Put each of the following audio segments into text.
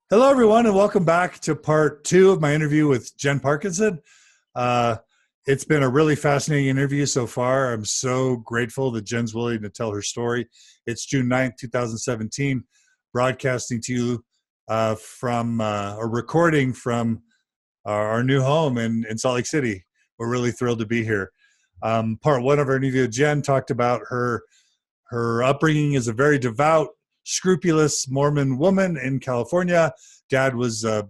Hello, everyone, and welcome back to part two of my interview with Jen Parkinson. Uh, it's been a really fascinating interview so far. I'm so grateful that Jen's willing to tell her story. It's June 9th, 2017, broadcasting to you from a recording from our new home in Salt Lake City. We're really thrilled to be here. Part one of our interview, Jen talked about her upbringing as a very devout, scrupulous Mormon woman in California. Dad was a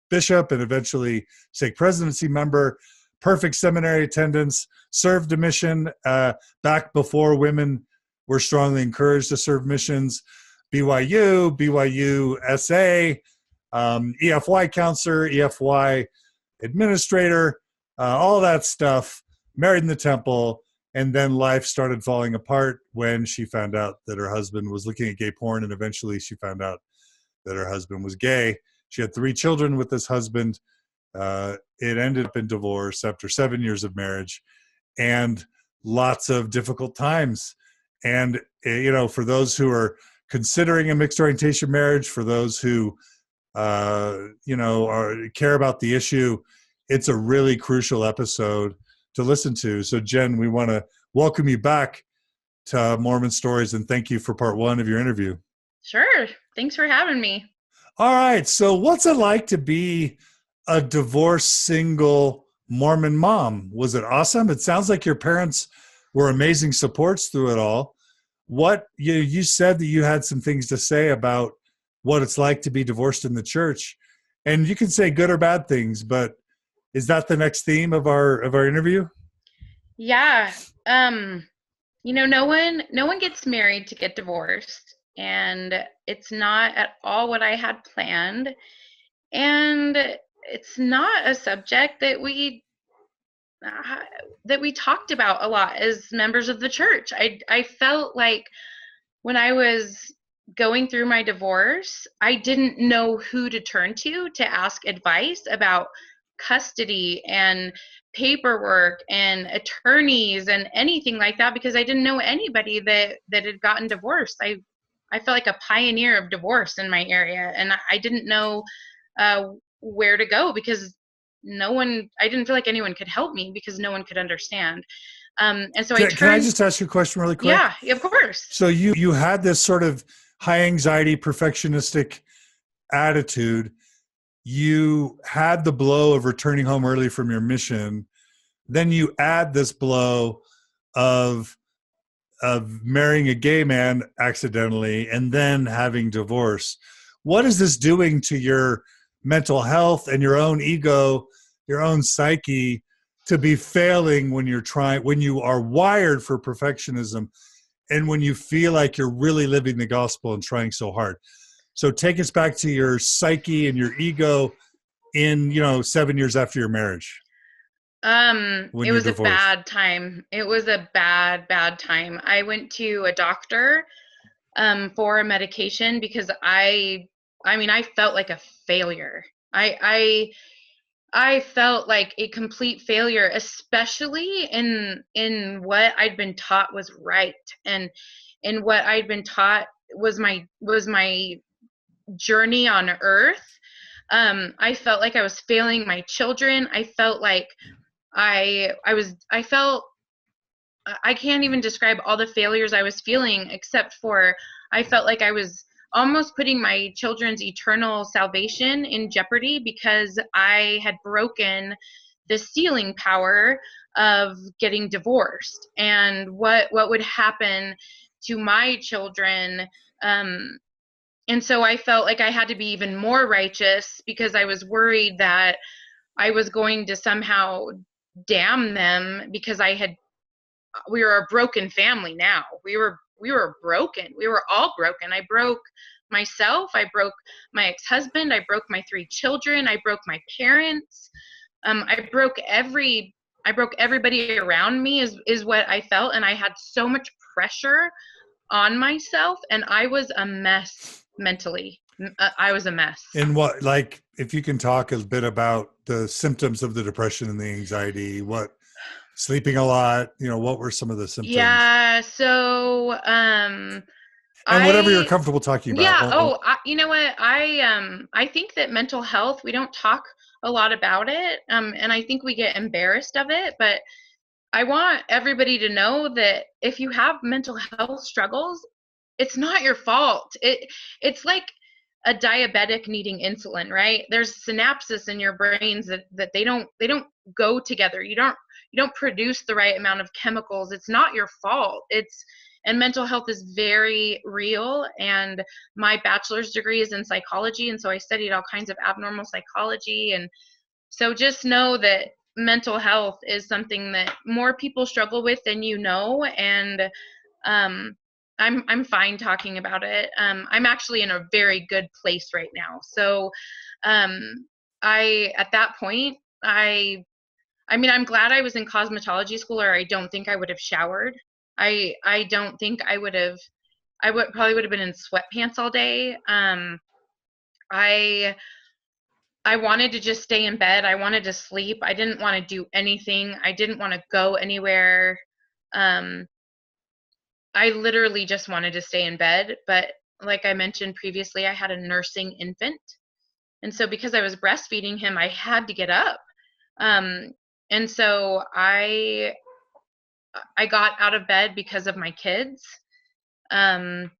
bishop and eventually stake presidency member, perfect seminary attendance, served a mission back before women were strongly encouraged to serve missions, BYU, BYU-SA, EFY counselor, EFY administrator, all that stuff, married in the temple. And then life started falling apart when she found out that her husband was looking at gay porn, and eventually she found out that her husband was gay. She had 3 children with this husband. It ended up in divorce after 7 years of marriage and lots of difficult times. And, for those who are considering a mixed orientation marriage, for those who, care about the issue, it's a really crucial episode to listen to. So Jen, we want to welcome you back to Mormon Stories and thank you for part one of your interview. Sure. Thanks for having me. All right. So what's it like to be a divorced single Mormon mom? Was it awesome? It sounds like your parents were amazing supports through it all. What you said that you had some things to say about what it's like to be divorced in the church, and you can say good or bad things, but is that the next theme of our interview? Yeah. No one gets married to get divorced, and it's not at all what I had planned. And it's not a subject that we talked about a lot as members of the church. I felt like when I was going through my divorce, I didn't know who to turn to ask advice about custody and paperwork and attorneys and anything like that, because I didn't know anybody that had gotten divorced. I felt like a pioneer of divorce in my area, and I didn't know where to go because I didn't feel like anyone could help me because no one could understand. And so Can I just ask you a question really quick? Yeah, of course. So you had this sort of high anxiety, perfectionistic attitude. You had the blow of returning home early from your mission. Then you add this blow of marrying a gay man accidentally and then having divorce. What is this doing to your mental health and your own ego, your own psyche, to be failing when you are wired for perfectionism and when you feel like you're really living the gospel and trying so hard? So take us back to your psyche and your ego in, 7 years after your marriage. It was a bad time. It was a bad time. I went to a doctor for a medication because I felt like a failure. I felt like a complete failure, especially in what I'd been taught was right, and in what I'd been taught was my journey on earth. I felt like I was failing my children. I felt like I felt, I can't even describe all the failures I was feeling, except for I felt like I was almost putting my children's eternal salvation in jeopardy because I had broken the sealing power of getting divorced and what would happen to my children. And so I felt like I had to be even more righteous because I was worried that I was going to somehow damn them because we were a broken family now. We were broken. We were all broken. I broke myself. I broke my ex-husband. I broke my 3 children. I broke my parents. I broke everybody around me is what I felt. And I had so much pressure on myself, and I was a mess mentally. I was a mess. And what, like, if you can talk a bit about the symptoms of the depression and the anxiety, sleeping a lot, what were some of the symptoms? Yeah. So, And whatever you're I comfortable talking about. Yeah. You know what? I think that mental health, we don't talk a lot about it. And I think we get embarrassed of it, but I want everybody to know that if you have mental health struggles, it's not your fault. It's like a diabetic needing insulin, right? There's synapses in your brains that they don't go together. You don't produce the right amount of chemicals. It's not your fault. And mental health is very real. And my bachelor's degree is in psychology, and so I studied all kinds of abnormal psychology. And so just know that mental health is something that more people struggle with than you know. And I'm fine talking about it. I'm actually in a very good place right now. So I at that point I mean, I'm glad I was in cosmetology school, or I don't think I would have showered. I don't think I would have. Probably would have been in sweatpants all day. I I wanted to just stay in bed. I wanted to sleep. I didn't want to do anything. I didn't want to go anywhere. Um, I literally just wanted to stay in bed. But like I mentioned previously, I had a nursing infant. And so because I was breastfeeding him, I had to get up. Um, and so I got out of bed because of my kids. Um,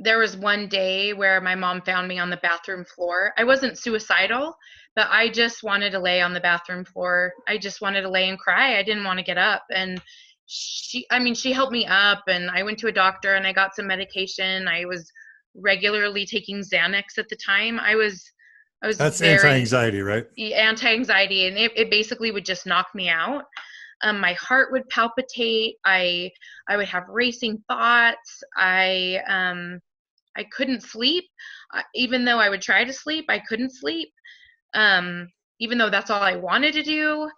there was one day where my mom found me on the bathroom floor. I wasn't suicidal, but I just wanted to lay on the bathroom floor. I just wanted to lay and cry. I didn't want to get up. And she helped me up, and I went to a doctor and I got some medication. I was regularly taking Xanax at the time. I was That's very anti-anxiety, right? anti-anxiety, and it basically would just knock me out. My heart would palpitate. I would have racing thoughts. I couldn't sleep. Even though I would try to sleep, I couldn't sleep. Even though that's all I wanted to do.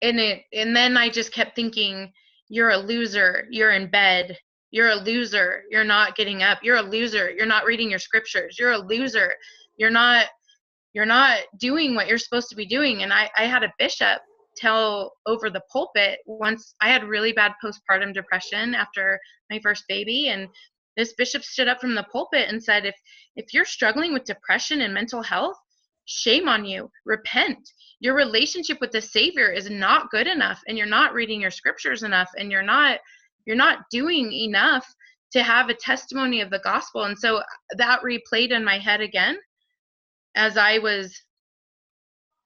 And then I just kept thinking, you're a loser. You're in bed. You're a loser. You're not getting up. You're a loser. You're not reading your scriptures. You're a loser. You're not doing what you're supposed to be doing. And I had a bishop tell over the pulpit once. I had really bad postpartum depression after my first baby, and this bishop stood up from the pulpit and said, if you're struggling with depression and mental health, shame on you. Repent. Your relationship with the Savior is not good enough, and you're not reading your scriptures enough, and you're not doing enough to have a testimony of the gospel. And so that replayed in my head again as I was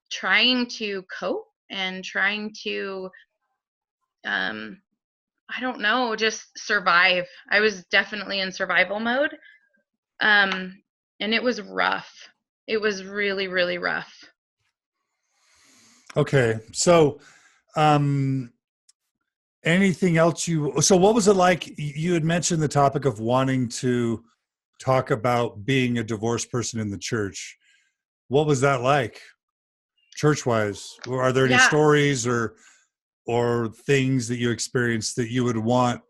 trying to cope and trying to I don't know, just survive. I was definitely in survival mode. And it was rough. It was really, really rough. Okay. So, anything else so what was it like? You had mentioned the topic of wanting to talk about being a divorced person in the church. What was that like, church-wise? Are there any stories or things that you experienced that you would want,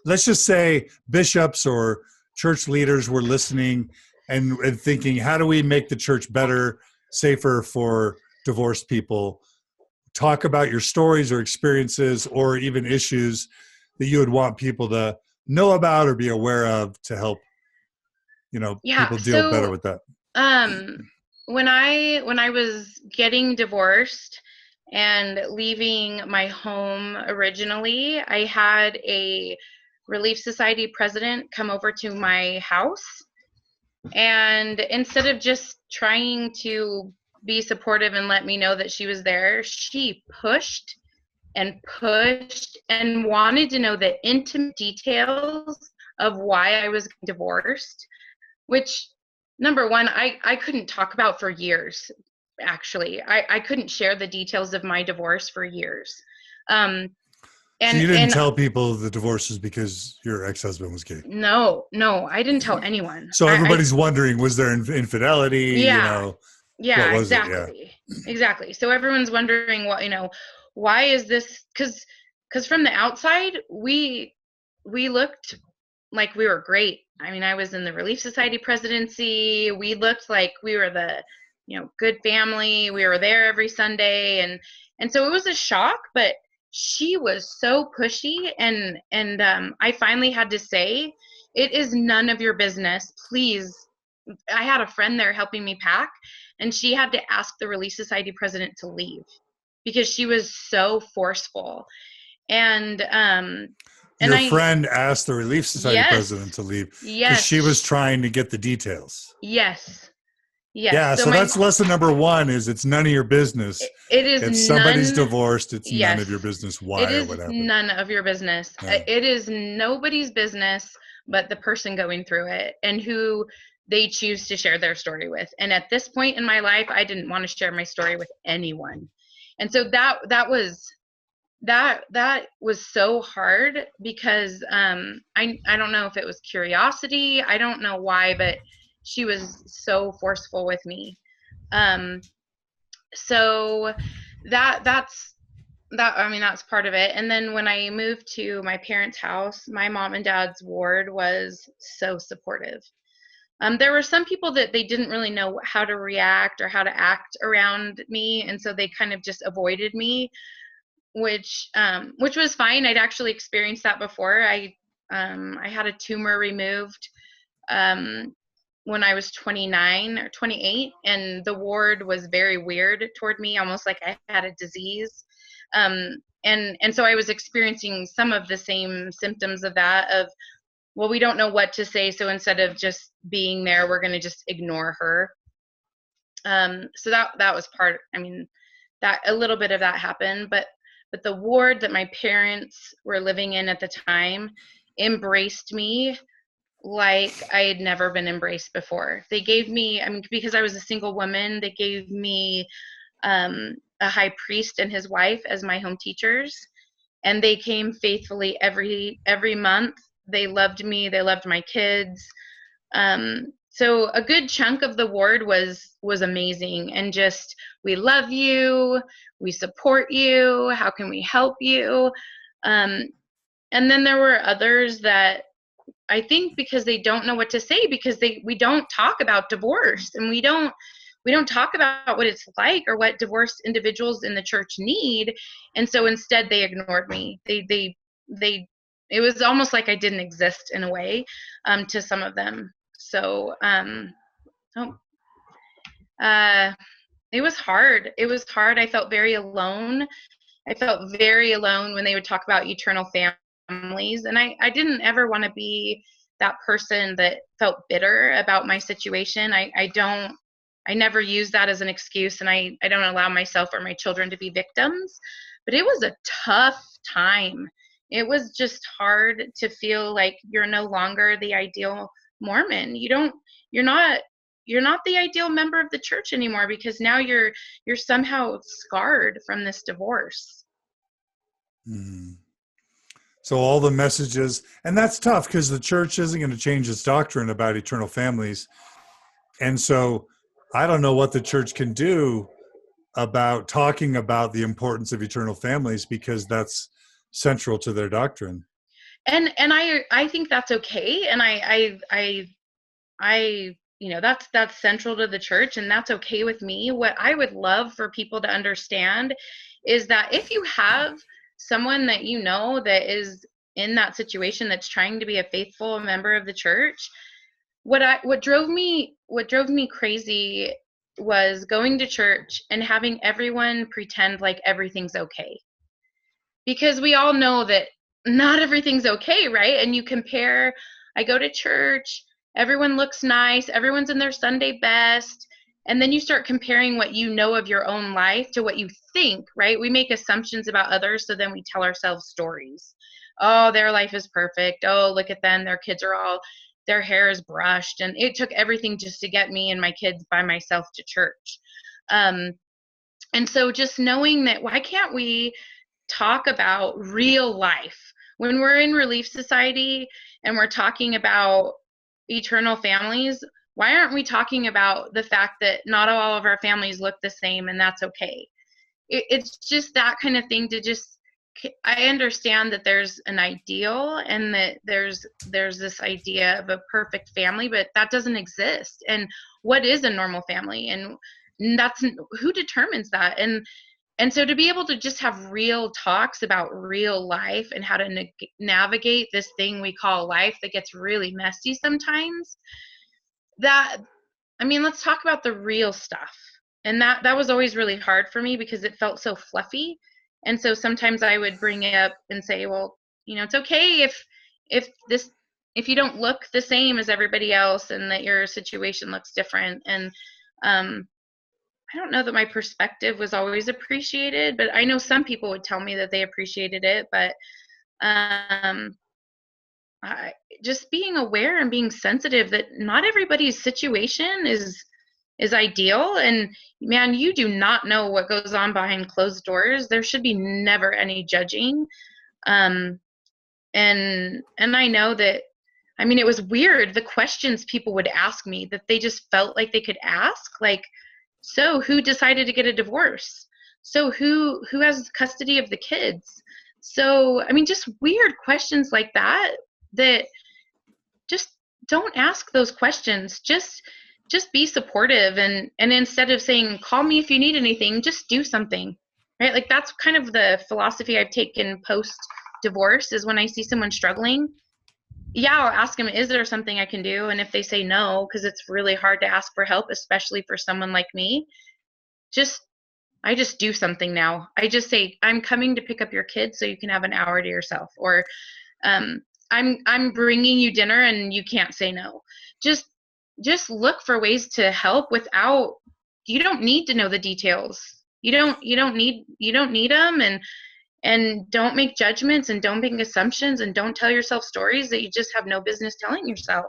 let's just say bishops or church leaders were listening and thinking, how do we make the church better, safer for divorced people? Talk about your stories or experiences or even issues that you would want people to know about or be aware of to help, people deal better with that. When I was getting divorced and leaving my home originally, I had a Relief Society president come over to my house. And instead of just trying to be supportive and let me know that she was there, she pushed and pushed and wanted to know the intimate details of why I was divorced, which, number one, I couldn't talk about for years. Actually, I couldn't share the details of my divorce for years. So you didn't tell people the divorce is because your ex-husband was gay? No, I didn't tell anyone. So everybody's wondering, was there infidelity? Yeah, what was exactly. Exactly. So everyone's wondering why is this? Because from the outside, we looked like we were great. I mean, I was in the Relief Society presidency. We looked like we were the good family. We were there every Sunday, and so it was a shock. But she was so pushy, and I finally had to say, It is none of your business. Please. I had a friend there helping me pack, and she had to ask the Relief Society president to leave because she was so forceful. And Your I friend asked the Relief Society president to leave because she was trying to get the details. Yes. Yeah, so that's lesson number one: is it's none of your business. It is if somebody's divorced, it's none of your business why or whatever. None of your business. It is nobody's business but the person going through it and who they choose to share their story with. And at this point in my life, I didn't want to share my story with anyone. And so that was so hard because I don't know if it was curiosity. I don't know why, but she was so forceful with me. So that's part of it. And then when I moved to my parents' house, my mom and dad's ward was so supportive. There were some people that they didn't really know how to react or how to act around me, and so they kind of just avoided me, which was fine. I'd actually experienced that before. I had a tumor removed when I was 29 or 28, and the ward was very weird toward me, almost like I had a disease. And so I was experiencing some of the same symptoms of that, of, well, we don't know what to say, so instead of just being there, we're going to just ignore her. So that was part, that a little bit of that happened, but the ward that my parents were living in at the time embraced me like I had never been embraced before. They gave me, because I was a single woman, they gave me a high priest and his wife as my home teachers, and they came faithfully every month. They loved me. They loved my kids. So a good chunk of the ward was amazing, and just, we love you, we support you, how can we help you? And then there were others that I think because they don't know what to say, because we don't talk about divorce, and we don't talk about what it's like or what divorced individuals in the church need, and so instead they ignored me. They it was almost like I didn't exist in a way to some of them. So it was hard. It was hard. I felt very alone. I felt very alone when they would talk about eternal families, and I didn't ever want to be that person that felt bitter about my situation. I never use that as an excuse, and I don't allow myself or my children to be victims, but it was a tough time. It was just hard to feel like you're no longer the ideal Mormon. You're not the ideal member of the church anymore, because now you're somehow scarred from this divorce. Mm. So all the messages, and that's tough because the church isn't going to change its doctrine about eternal families. And so I don't know what the church can do about talking about the importance of eternal families, because that's central to their doctrine. And I think that's okay. And I that's central to the church, and that's okay with me. What I would love for people to understand is that if you have someone that that is in that situation, that's trying to be a faithful member of the church, what drove me crazy was going to church and having everyone pretend like everything's okay. Because we all know that not everything's okay, right? And you compare, I go to church, everyone looks nice, everyone's in their Sunday best, and then you start comparing what you know of your own life to what you think, right? We make assumptions about others, so then we tell ourselves stories. Oh, their life is perfect. Oh, look at them. Their kids are their hair is brushed. And it took everything just to get me and my kids by myself to church. And so just knowing that, why can't we talk about real life? When we're in Relief Society and we're talking about eternal families, why aren't we talking about the fact that not all of our families look the same, and that's okay? It's just that kind of thing. I understand that there's an ideal and that there's this idea of a perfect family, but that doesn't exist. And what is a normal family? And that's, who determines that? And And so to be able to just have real talks about real life and how to navigate this thing we call life that gets really messy sometimes, let's talk about the real stuff. And that was always really hard for me because it felt so fluffy. And so sometimes I would bring it up and say, well, it's okay if you don't look the same as everybody else and that your situation looks different. And I don't know that my perspective was always appreciated, but I know some people would tell me that they appreciated it. But just being aware and being sensitive that not everybody's situation is ideal. And man, you do not know what goes on behind closed doors. There should be never any judging. And I know that, it was weird, the questions people would ask me that they just felt like they could ask, like, so who decided to get a divorce? So who has custody of the kids? So, just weird questions like that just don't ask those questions. Just be supportive. And instead of saying, call me if you need anything, just do something, right? Like that's kind of the philosophy I've taken post divorce is when I see someone struggling, I'll ask them, is there something I can do? And if they say no, because it's really hard to ask for help, especially for someone like me, I just do something now. I just say, I'm coming to pick up your kids so you can have an hour to yourself. Or I'm bringing you dinner and you can't say no. Just look for ways to help without, you don't need to know the details. You don't need them. And don't make judgments and don't make assumptions and don't tell yourself stories that you just have no business telling yourself.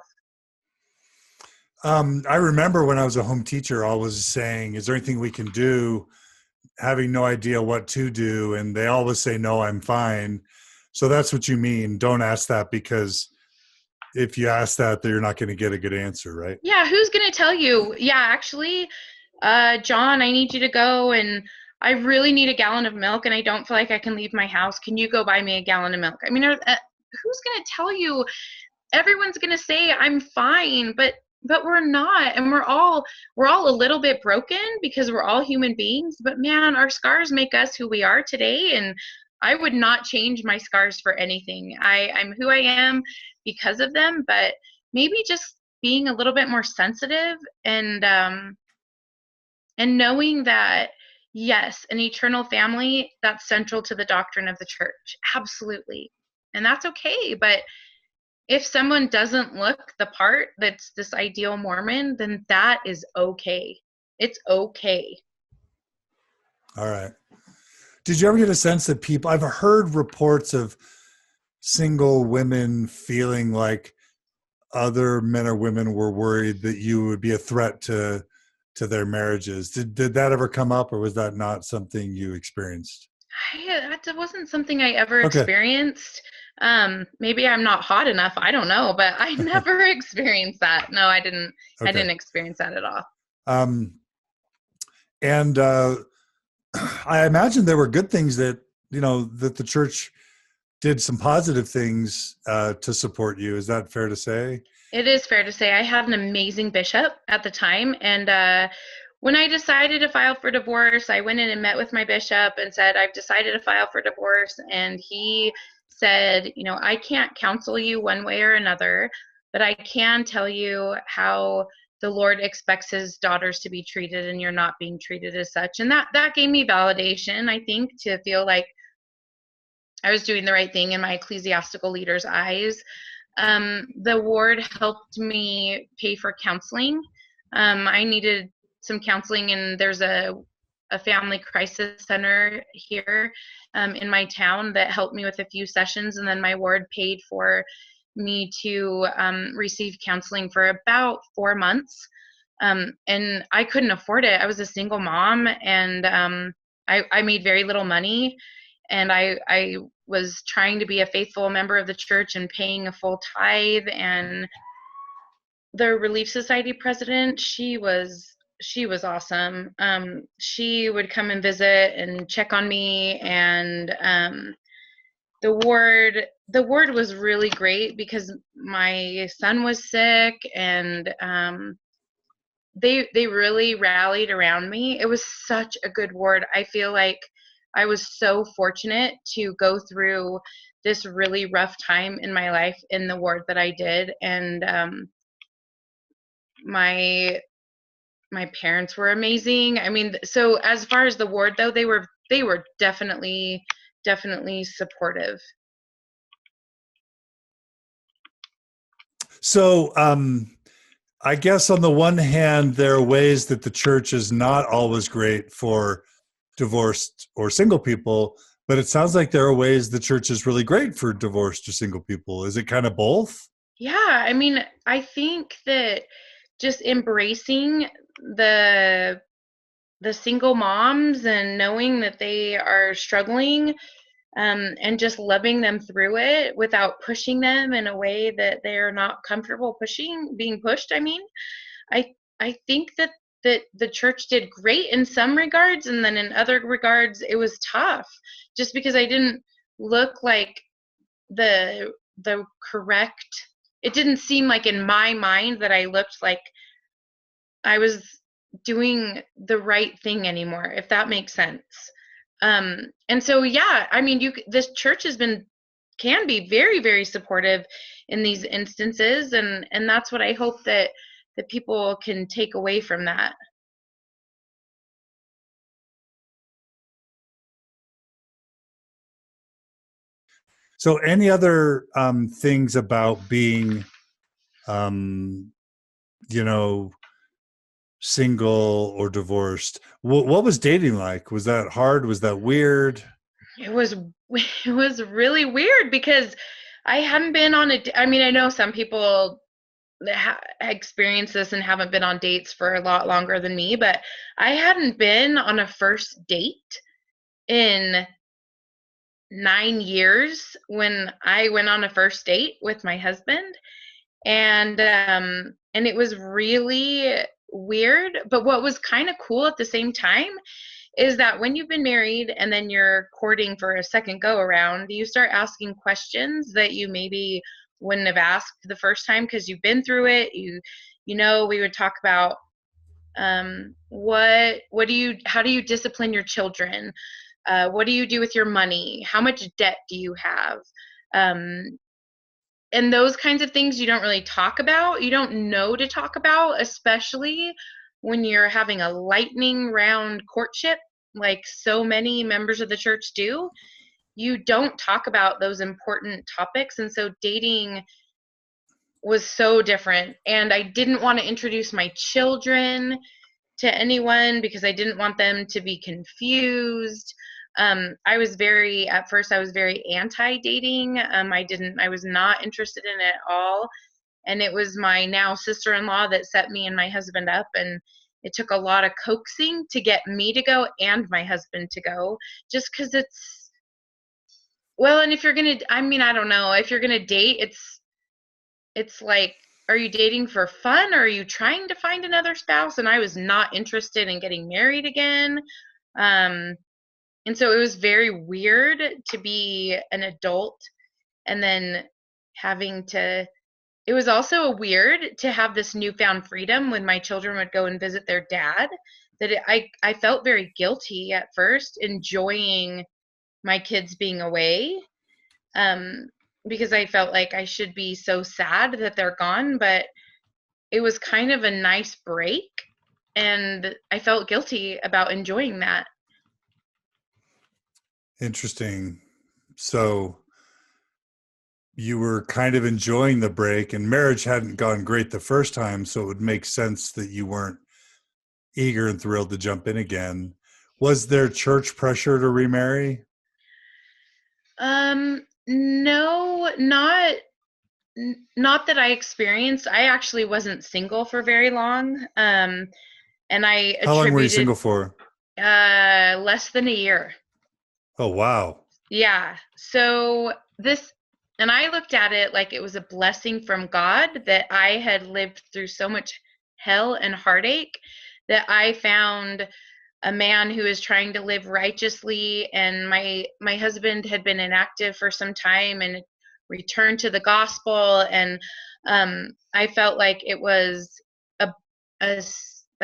I remember when I was a home teacher, always saying, is there anything we can do? Having no idea what to do. And they always say, no, I'm fine. So that's what you mean. Don't ask that, because if you ask that, then you're not going to get a good answer, right? Yeah. Who's going to tell you? Yeah, actually, John, I need you to go and I really need a gallon of milk and I don't feel like I can leave my house. Can you go buy me a gallon of milk? Who's going to tell you? Everyone's going to say I'm fine, but we're not. And we're all a little bit broken because we're all human beings, but man, our scars make us who we are today. And I would not change my scars for anything. I'm who I am because of them, but maybe just being a little bit more sensitive and knowing that, yes, an eternal family, that's central to the doctrine of the church. Absolutely. And that's okay. But if someone doesn't look the part that's this ideal Mormon, then that is okay. It's okay. All right. Did you ever get a sense that people, I've heard reports of single women feeling like other men or women were worried that you would be a threat to their marriages. Did that ever come up, or was that not something you experienced? That wasn't something I ever experienced. Maybe I'm not hot enough. I don't know, but I never experienced that. No, I didn't. Okay. I didn't experience that at all. And I imagine there were good things that, that the church did some positive things to support you. Is that fair to say? It is fair to say. I had an amazing bishop at the time. And when I decided to file for divorce, I went in and met with my bishop and said, I've decided to file for divorce. And he said, I can't counsel you one way or another, but I can tell you how the Lord expects his daughters to be treated, and you're not being treated as such. And that gave me validation, I think, to feel like I was doing the right thing in my ecclesiastical leader's eyes. The ward helped me pay for counseling. I needed some counseling, and there's a family crisis center here in my town that helped me with a few sessions, and then my ward paid for me to receive counseling for about 4 months. And I couldn't afford it. I was a single mom, and I made very little money, and I was trying to be a faithful member of the church and paying a full tithe. And the Relief Society president, she was awesome. She would come and visit and check on me, and the ward was really great because my son was sick, and they really rallied around me. It was such a good ward. I feel like I was so fortunate to go through this really rough time in my life in the ward that I did. And my parents were amazing. I mean, so as far as the ward though, they were definitely supportive. So, I guess on the one hand, there are ways that the church is not always great for divorced or single people, but it sounds like there are ways the church is really great for divorced or single people. Is it kind of both? Yeah, I mean, I think that just embracing the single moms and knowing that they are struggling, and just loving them through it without pushing them in a way that they're not comfortable being pushed. I mean, I think that the church did great in some regards, and then in other regards it was tough, just because I didn't look like the correct. It didn't seem like in my mind that I looked like I was doing the right thing anymore, if that makes sense. And so, yeah, I mean, this church can be very, very supportive in these instances, and that's what I hope that people can take away from that. So, any other things about being, um, you know, single or divorced? What was dating like? Was that hard? Was that weird? It was it was really weird because I hadn't been on I mean, I know some people experience this and haven't been on dates for a lot longer than me, but I hadn't been on a first date in 9 years when I went on a first date with my husband. And it was really weird. But what was kind of cool at the same time is that when you've been married and then you're courting for a second go around, you start asking questions that you maybe wouldn't have asked the first time because you've been through it. We would talk about what do you how do you discipline your children? What do you do with your money? How much debt do you have? Um, and those kinds of things you don't really talk about. You don't know to talk about, especially when you're having a lightning round courtship, like so many members of the church do. You don't talk about those important topics. And so dating was so different. And I didn't want to introduce my children to anyone because I didn't want them to be confused. At first I was very anti-dating. I was not interested in it at all. And it was my now sister-in-law that set me and my husband up. And it took a lot of coaxing to get me to go and my husband to go, just because and if you're going to, I mean, I don't know, if you're going to date, it's like, are you dating for fun or are you trying to find another spouse? And I was not interested in getting married again. And so it was very weird to be an adult and then it was also weird to have this newfound freedom when my children would go and visit their dad, I felt very guilty at first enjoying my kids being away. Because I felt like I should be so sad that they're gone, but it was kind of a nice break, and I felt guilty about enjoying that. Interesting. So you were kind of enjoying the break, and marriage hadn't gone great the first time, so it would make sense that you weren't eager and thrilled to jump in again. Was there church pressure to remarry? No, not that I experienced. I actually wasn't single for very long. And I How long were you attributed single for? less than a year. Oh, wow. Yeah. So and I looked at it like it was a blessing from God that I had lived through so much hell and heartache that I found a man who is trying to live righteously. And my husband had been inactive for some time and returned to the gospel. And I felt like it was a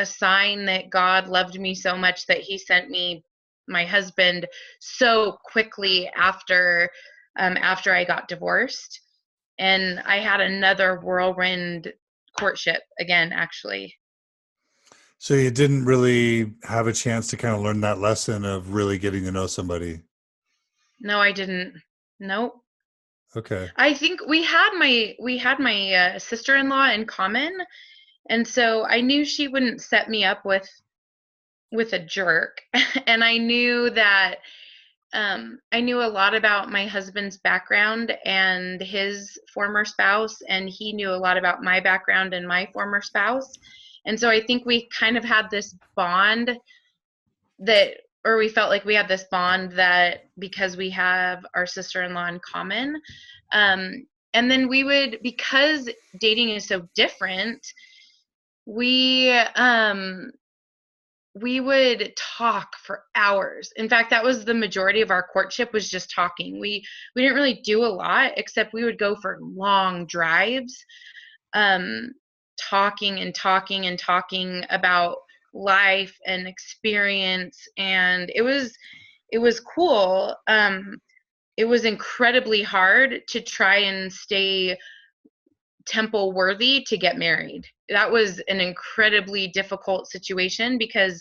sign that God loved me so much that he sent me my husband so quickly after I got divorced. And I had another whirlwind courtship again, actually. So you didn't really have a chance to kind of learn that lesson of really getting to know somebody. No, I didn't. Nope. Okay. I think we had my sister-in-law in common, and so I knew she wouldn't set me up with a jerk. And I knew that I knew a lot about my husband's background and his former spouse, and he knew a lot about my background and my former spouse. And so I think we kind of had this bond or we felt like we had this bond that because we have our sister-in-law in common. And then because dating is so different, we would talk for hours. In fact, that was the majority of our courtship, was just talking. We didn't really do a lot, except we would go for long drives, talking and talking and talking about life and experience. And it was cool. It was incredibly hard to try and stay temple worthy to get married. That was an incredibly difficult situation because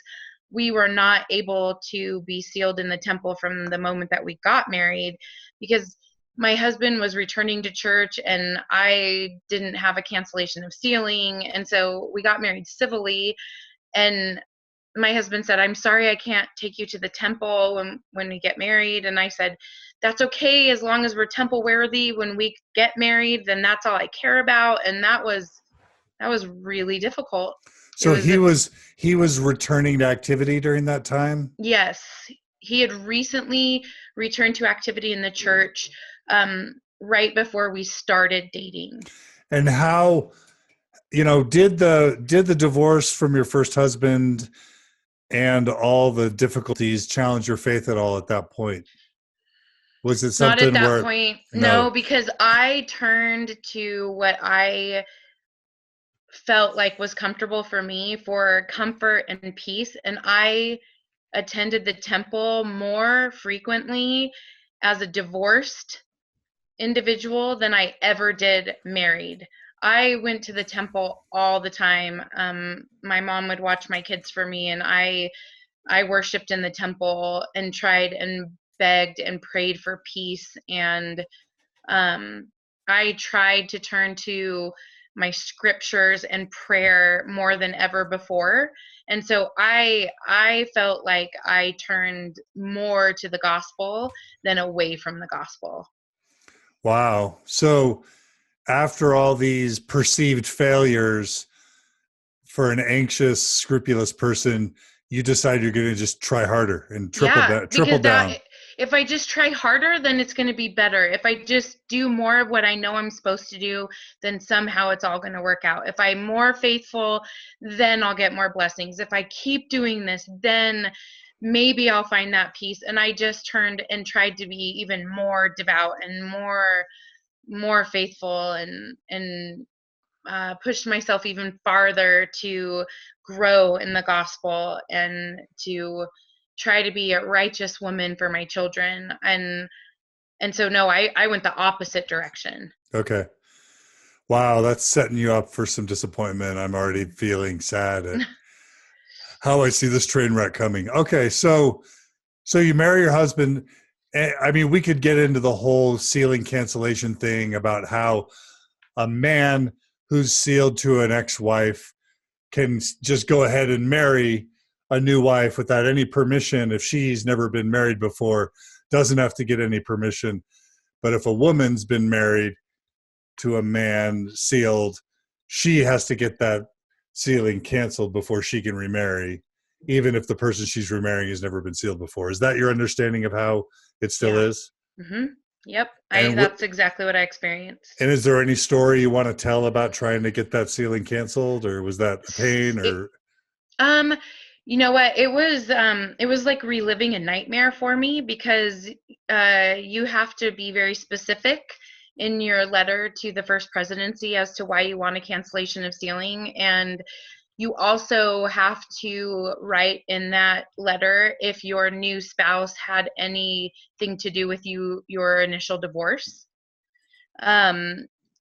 we were not able to be sealed in the temple from the moment that we got married, because my husband was returning to church and I didn't have a cancellation of sealing. And so we got married civilly, and my husband said, "I'm sorry I can't take you to the temple when we get married." And I said, "That's okay, as long as we're temple worthy when we get married, then that's all I care about." And that was really difficult. It So was he was returning to activity during that time? Yes, he had recently returned to activity in the church, right before we started dating. And how, did the divorce from your first husband and all the difficulties challenge your faith at all at that point? Was it Not at something that where point, no, no? because I turned to what I felt like was comfortable for me for comfort and peace. And I attended the temple more frequently as a divorced individual than I ever did married. I went to the temple all the time. My mom would watch my kids for me, and I worshiped in the temple and tried and begged and prayed for peace. And I tried to turn to my scriptures and prayer more than ever before. And so I felt like I turned more to the gospel than away from the gospel. Wow. So after all these perceived failures, for an anxious, scrupulous person, you decide you're going to just try harder and Yeah, triple because down. if I just try harder, then it's going to be better. If I just do more of what I know I'm supposed to do, then somehow it's all going to work out. If I'm more faithful, then I'll get more blessings. If I keep doing this, then maybe I'll find that peace. And I just turned and tried to be even more devout and more faithful, and pushed myself even farther to grow in the gospel and to try to be a righteous woman for my children. And so no, I went the opposite direction. Okay. Wow, that's setting you up for some disappointment. I'm already feeling sad at how I see this train wreck coming. Okay, so you marry your husband. I mean, we could get into the whole sealing cancellation thing about how a man who's sealed to an ex-wife can just go ahead and marry a new wife without any permission if she's never been married before, doesn't have to get any permission. But if a woman's been married to a man sealed, she has to get that sealing canceled before she can remarry, even if the person she's remarrying has never been sealed before. Is that your understanding of how it still Yeah. is? Hmm. Yep. And That's exactly what I experienced. and is there any story you want to tell about trying to get that sealing canceled, or was that a pain? It, Or um, you know what? It was like reliving a nightmare for me, because you have to be very specific in your letter to the first presidency as to why you want a cancellation of sealing. And you also have to write in that letter if your new spouse had anything to do with your initial divorce.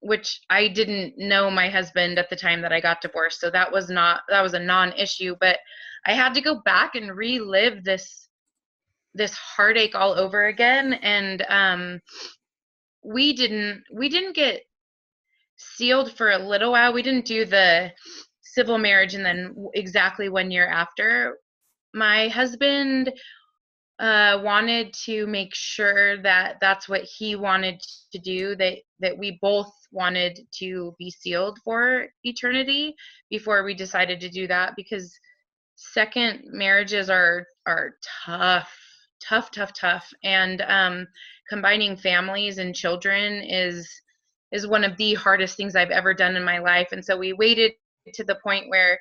Which I didn't know my husband at the time that I got divorced, so that was a non-issue. But I had to go back and relive this heartache all over again. And we didn't get sealed for a little while. We didn't do the civil marriage and then exactly 1 year after. My husband wanted to make sure that that's what he wanted to do, that we both wanted to be sealed for eternity before we decided to do that, because second marriages are tough, tough, tough, tough. And combining families and children is one of the hardest things I've ever done in my life. And so we waited to the point where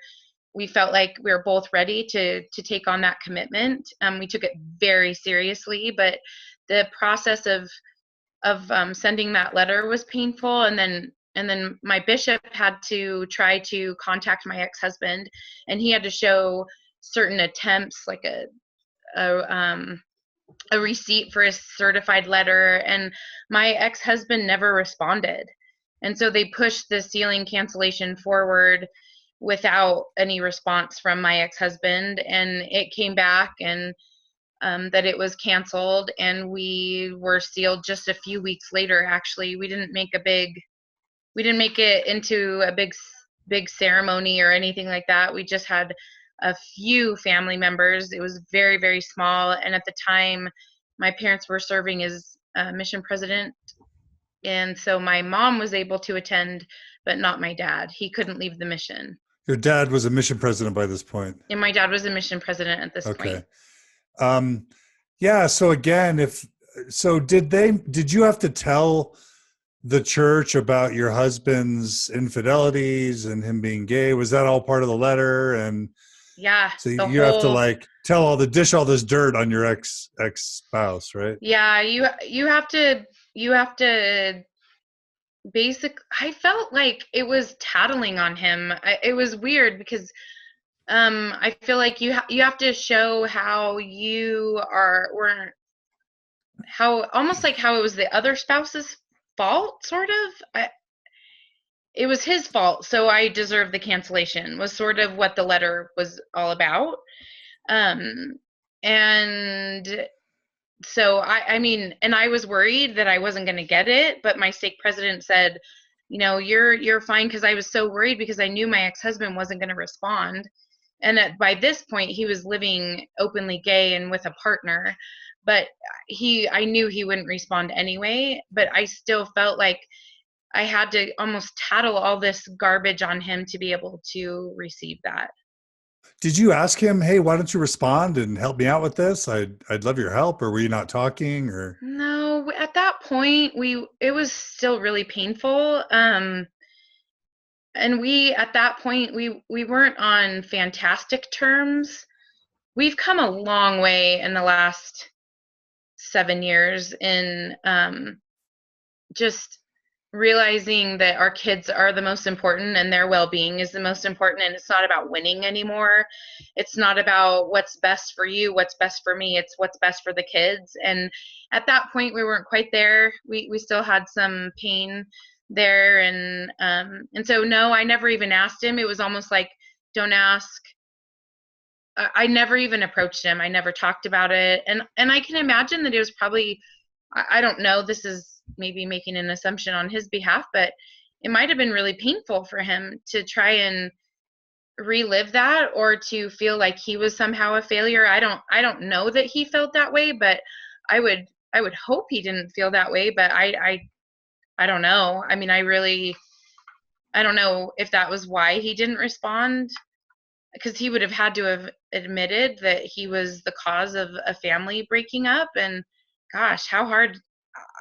we felt like we were both ready to take on that commitment. We took it very seriously, but the process of sending that letter was painful. And then my bishop had to try to contact my ex-husband, and he had to show certain attempts, like a receipt for a certified letter, and my ex-husband never responded. And so they pushed the sealing cancellation forward without any response from my ex-husband, and it came back and that it was canceled, and we were sealed just a few weeks later. Actually, we didn't make it into a big ceremony or anything like that. We just had a few family members. It was very, very small, and at the time my parents were serving as mission president, and so my mom was able to attend, but not my dad. He couldn't leave the mission. Your dad was a mission president by this point. And my dad was a mission president at this point. Yeah. So again, did you have to tell the church about your husband's infidelities and him being gay? Was that all part of the letter? And yeah, so you have to like dish all this dirt on your ex spouse, right? Yeah, you have to I felt like it was tattling on him. It was weird because I feel like you have to show how you almost like how it was the other spouse's fault, sort of. It was his fault, so I deserve the cancellation, was sort of what the letter was all about. And so I mean, and I was worried that I wasn't going to get it, but my stake president said, you're fine, because I was so worried because I knew my ex-husband wasn't going to respond. And by this point, he was living openly gay and with a partner, but I knew he wouldn't respond anyway. But I still felt like I had to almost tattle all this garbage on him to be able to receive that. Did you ask him, hey, why don't you respond and help me out with this? I'd love your help. Or were you not talking? Or no, at that point it was still really painful. And at that point we weren't on fantastic terms. We've come a long way in the last 7 years in just realizing that our kids are the most important and their well-being is the most important, and it's not about winning anymore. It's not about what's best for you, what's best for me. It's what's best for the kids. And at that point we weren't quite there. We still had some pain there, and so no, I never even asked him. It was almost like, don't ask. I never even approached him. I never talked about it, and I can imagine that it was probably, I don't know, this is maybe making an assumption on his behalf, but it might have been really painful for him to try and relive that, or to feel like he was somehow a failure. I don't know that he felt that way, but I would hope he didn't feel that way. But I don't know. I mean, I don't know if that was why he didn't respond, because he would have had to have admitted that he was the cause of a family breaking up. And gosh, how hard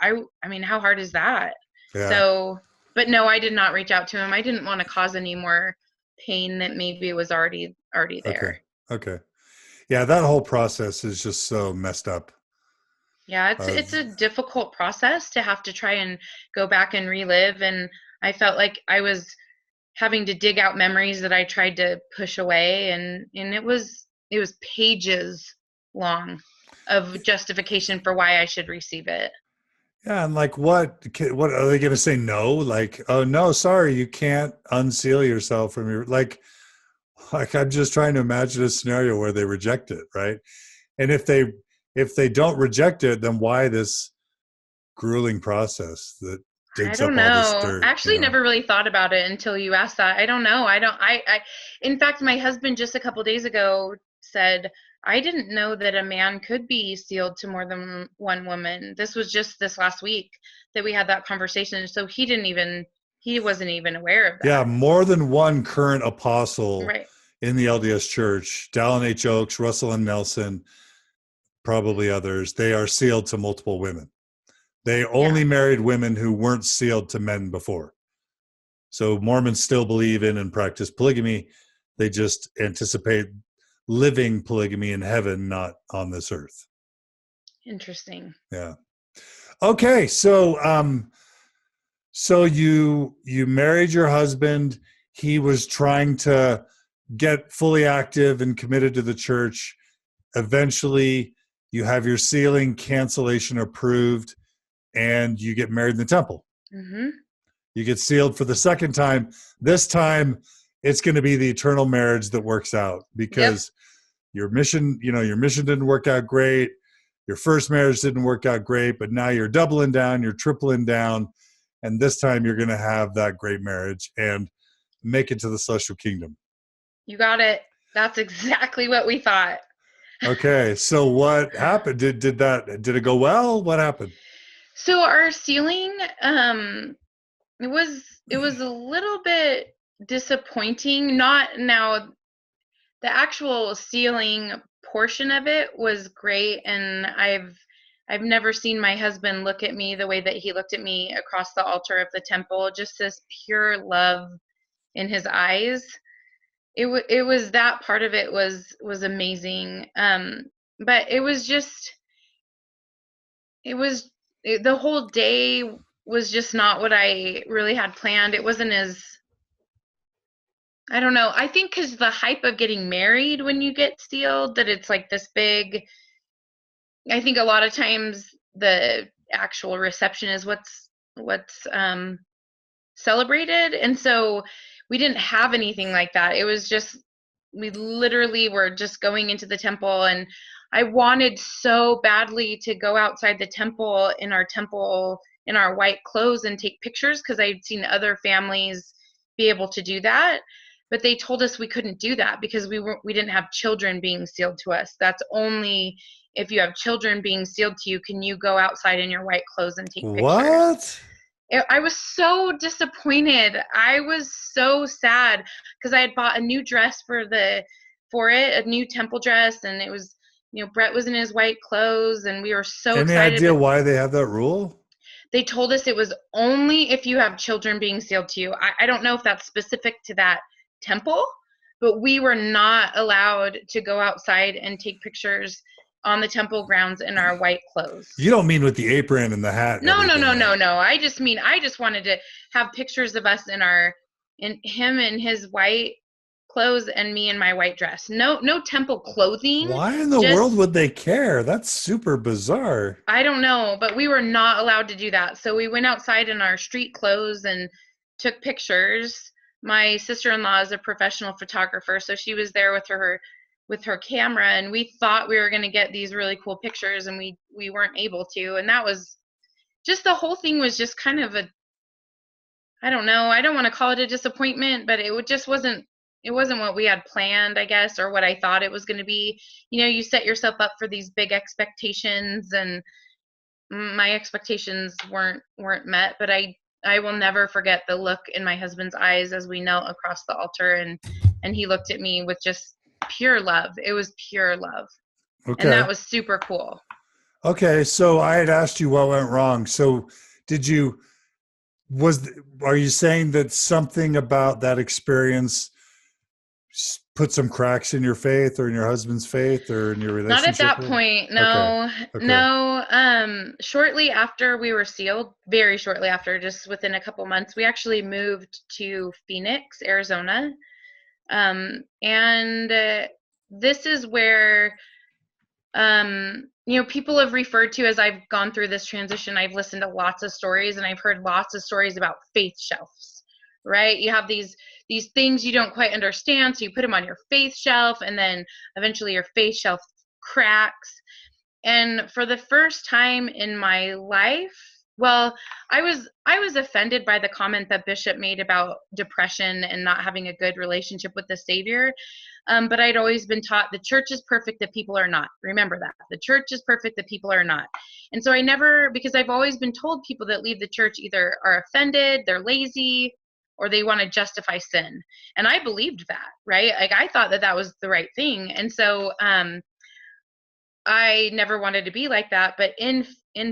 how hard is that? Yeah. So, but no, I did not reach out to him. I didn't want to cause any more pain that maybe was already there. Okay. Yeah, that whole process is just so messed up. Yeah, it's a difficult process to have to try and go back and relive. And I felt like I was having to dig out memories that I tried to push away, and it was pages long of justification for why I should receive it. Yeah, and like what are they going to say? No, like, oh no, sorry, you can't unseal yourself from your like I'm just trying to imagine a scenario where they reject it, right? And if they don't reject it, then why this grueling process that I digs don't up all this know. dirt, you Actually, know? never really thought about it until you asked that. I don't know. In fact, my husband just a couple days ago said, I didn't know that a man could be sealed to more than one woman. This was just this last week that we had that conversation. So he wasn't even aware of Yeah, that. more than one current apostle Right. in the LDS Church, Dallin H. Oaks, Russell M. Nelson, probably others, they are sealed to multiple women. They only Yeah. married women who weren't sealed to men before. So Mormons still believe in and practice polygamy. They just anticipate living polygamy in heaven, not on this earth. Interesting. Yeah. Okay. So you married your husband. He was trying to get fully active and committed to the church. Eventually, you have your sealing cancellation approved, and you get married in the temple. Mm-hmm. You get sealed for the second time. This time, it's going to be the eternal marriage that works out because your mission didn't work out great. Your first marriage didn't work out great, but now you're doubling down, you're tripling down, and this time you're going to have that great marriage and make it to the celestial kingdom. You got it. That's exactly what we thought. Okay, so what happened? Did it go well? What happened? So our sealing, it was a little bit disappointing. Not now, the actual sealing portion of it was great, and I've never seen my husband look at me the way that he looked at me across the altar of the temple. Just this pure love in his eyes. It was that part of it was amazing. But it was just it was the whole day was just not what I really had planned. It wasn't as, I don't know. I think because the hype of getting married when you get sealed, that it's like this big. I think a lot of times the actual reception is what's celebrated, and so we didn't have anything like that. It was just, we literally were just going into the temple, and I wanted so badly to go outside the temple in our white clothes and take pictures because I'd seen other families be able to do that, but they told us we couldn't do that because we didn't have children being sealed to us. That's only if you have children being sealed to you can you go outside in your white clothes and take pictures. What? I was so disappointed. I was so sad because I had bought a new dress for it, a new temple dress, and it was, Brett was in his white clothes, and we were so Any excited. idea why they have that rule? They told us it was only if you have children being sealed to you. I don't know if that's specific to that temple, but we were not allowed to go outside and take pictures on the temple grounds in our white clothes. You don't mean with the apron and the hat? No. I just wanted to have pictures of us in him in his white clothes and me in my white dress. No temple clothing. Why in the world would they care? That's super bizarre. I don't know, but we were not allowed to do that. So we went outside in our street clothes and took pictures. My sister-in-law is a professional photographer, so she was there with her camera, and we thought we were going to get these really cool pictures, and we weren't able to. And that was just, the whole thing was just kind of I don't know, I don't want to call it a disappointment, but it just wasn't what we had planned, I guess, or what I thought it was going to be. You set yourself up for these big expectations, and my expectations weren't met, but I will never forget the look in my husband's eyes as we knelt across the altar, and he looked at me with just pure love. It was pure love. Okay. And that was super cool. Okay, so I had asked you what went wrong. So are you saying that something about that experience put some cracks in your faith or in your husband's faith or in your Not at relationship that with him? point. Okay. No, Okay. no. Shortly after we were sealed, very shortly after, just within a couple months, we actually moved to Phoenix, Arizona. And this is where, people have referred to, as I've gone through this transition, I've listened to lots of stories and I've heard lots of stories about faith shelves, right? You have these things you don't quite understand, so you put them on your faith shelf, and then eventually your faith shelf cracks. And for the first time in my life, well, I was offended by the comment that Bishop made about depression and not having a good relationship with the Savior. But I'd always been taught the church is perfect, the people are not. Remember that. The church is perfect, the people are not. And so I never, because I've always been told people that leave the church either are offended, they're lazy, or they want to justify sin. And I believed that, right? Like I thought that that was the right thing. And so I never wanted to be like that. But in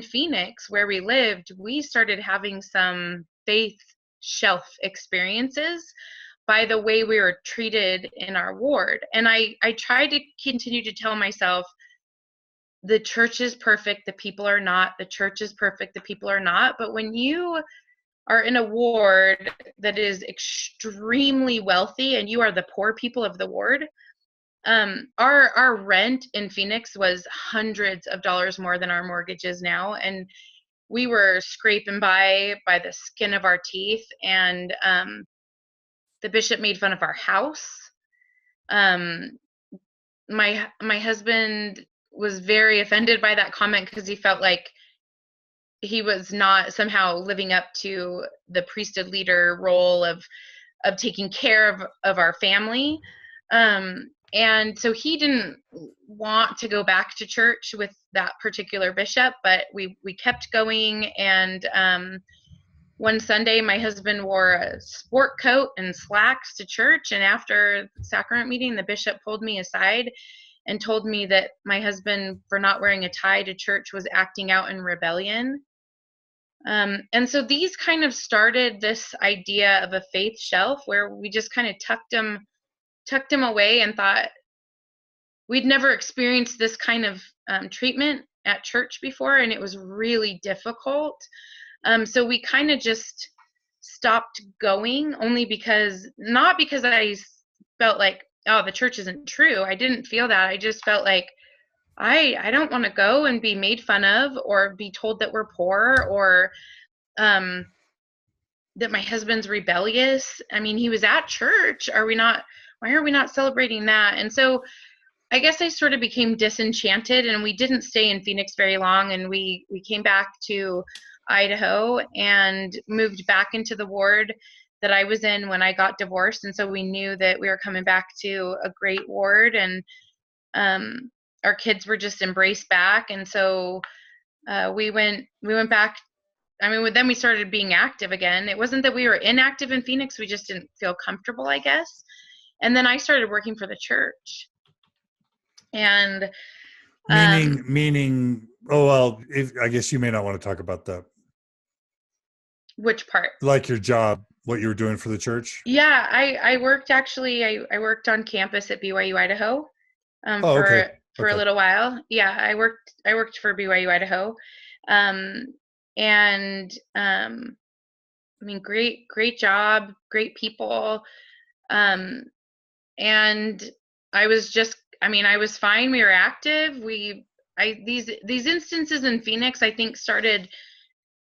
Phoenix, where we lived, we started having some faith shelf experiences by the way we were treated in our ward. And I tried to continue to tell myself, the church is perfect, the people are not. The church is perfect, the people are not. But when you are in a ward that is extremely wealthy and you are the poor people of the ward, our rent in Phoenix was hundreds of dollars more than our mortgage is now, and we were scraping by the skin of our teeth. And the bishop made fun of our house. My husband was very offended by that comment because he felt like he was not somehow living up to the priesthood leader role of taking care of our family. And so he didn't want to go back to church with that particular bishop, but we kept going. And one Sunday, my husband wore a sport coat and slacks to church. And after the sacrament meeting, the bishop pulled me aside and told me that my husband, for not wearing a tie to church, was acting out in rebellion. And so these kind of started this idea of a faith shelf where we just kind of tucked him away and thought we'd never experienced this kind of treatment at church before, and it was really difficult. So we kind of just stopped going, only because, not because I felt like, oh, the church isn't true. I didn't feel that. I just felt like I don't want to go and be made fun of or be told that we're poor, or that my husband's rebellious. I mean, he was at church. Why are we not celebrating that? And so I guess I sort of became disenchanted, and we didn't stay in Phoenix very long, and we came back to Idaho and moved back into the ward that I was in when I got divorced. And so we knew that we were coming back to a great ward, and our kids were just embraced back. And so we went back. I mean, then we started being active again. It wasn't that we were inactive in Phoenix, we just didn't feel comfortable, I guess. And then I started working for the church. And Meaning, oh, well, I guess you may not want to talk about that. Which part? Like your job, what you were doing for the church? Yeah, I worked on campus at BYU-Idaho Okay. For a little while. Yeah, I worked for BYU-Idaho. And I mean, great job, great people. And I was fine. We were active. These instances in Phoenix, I think, started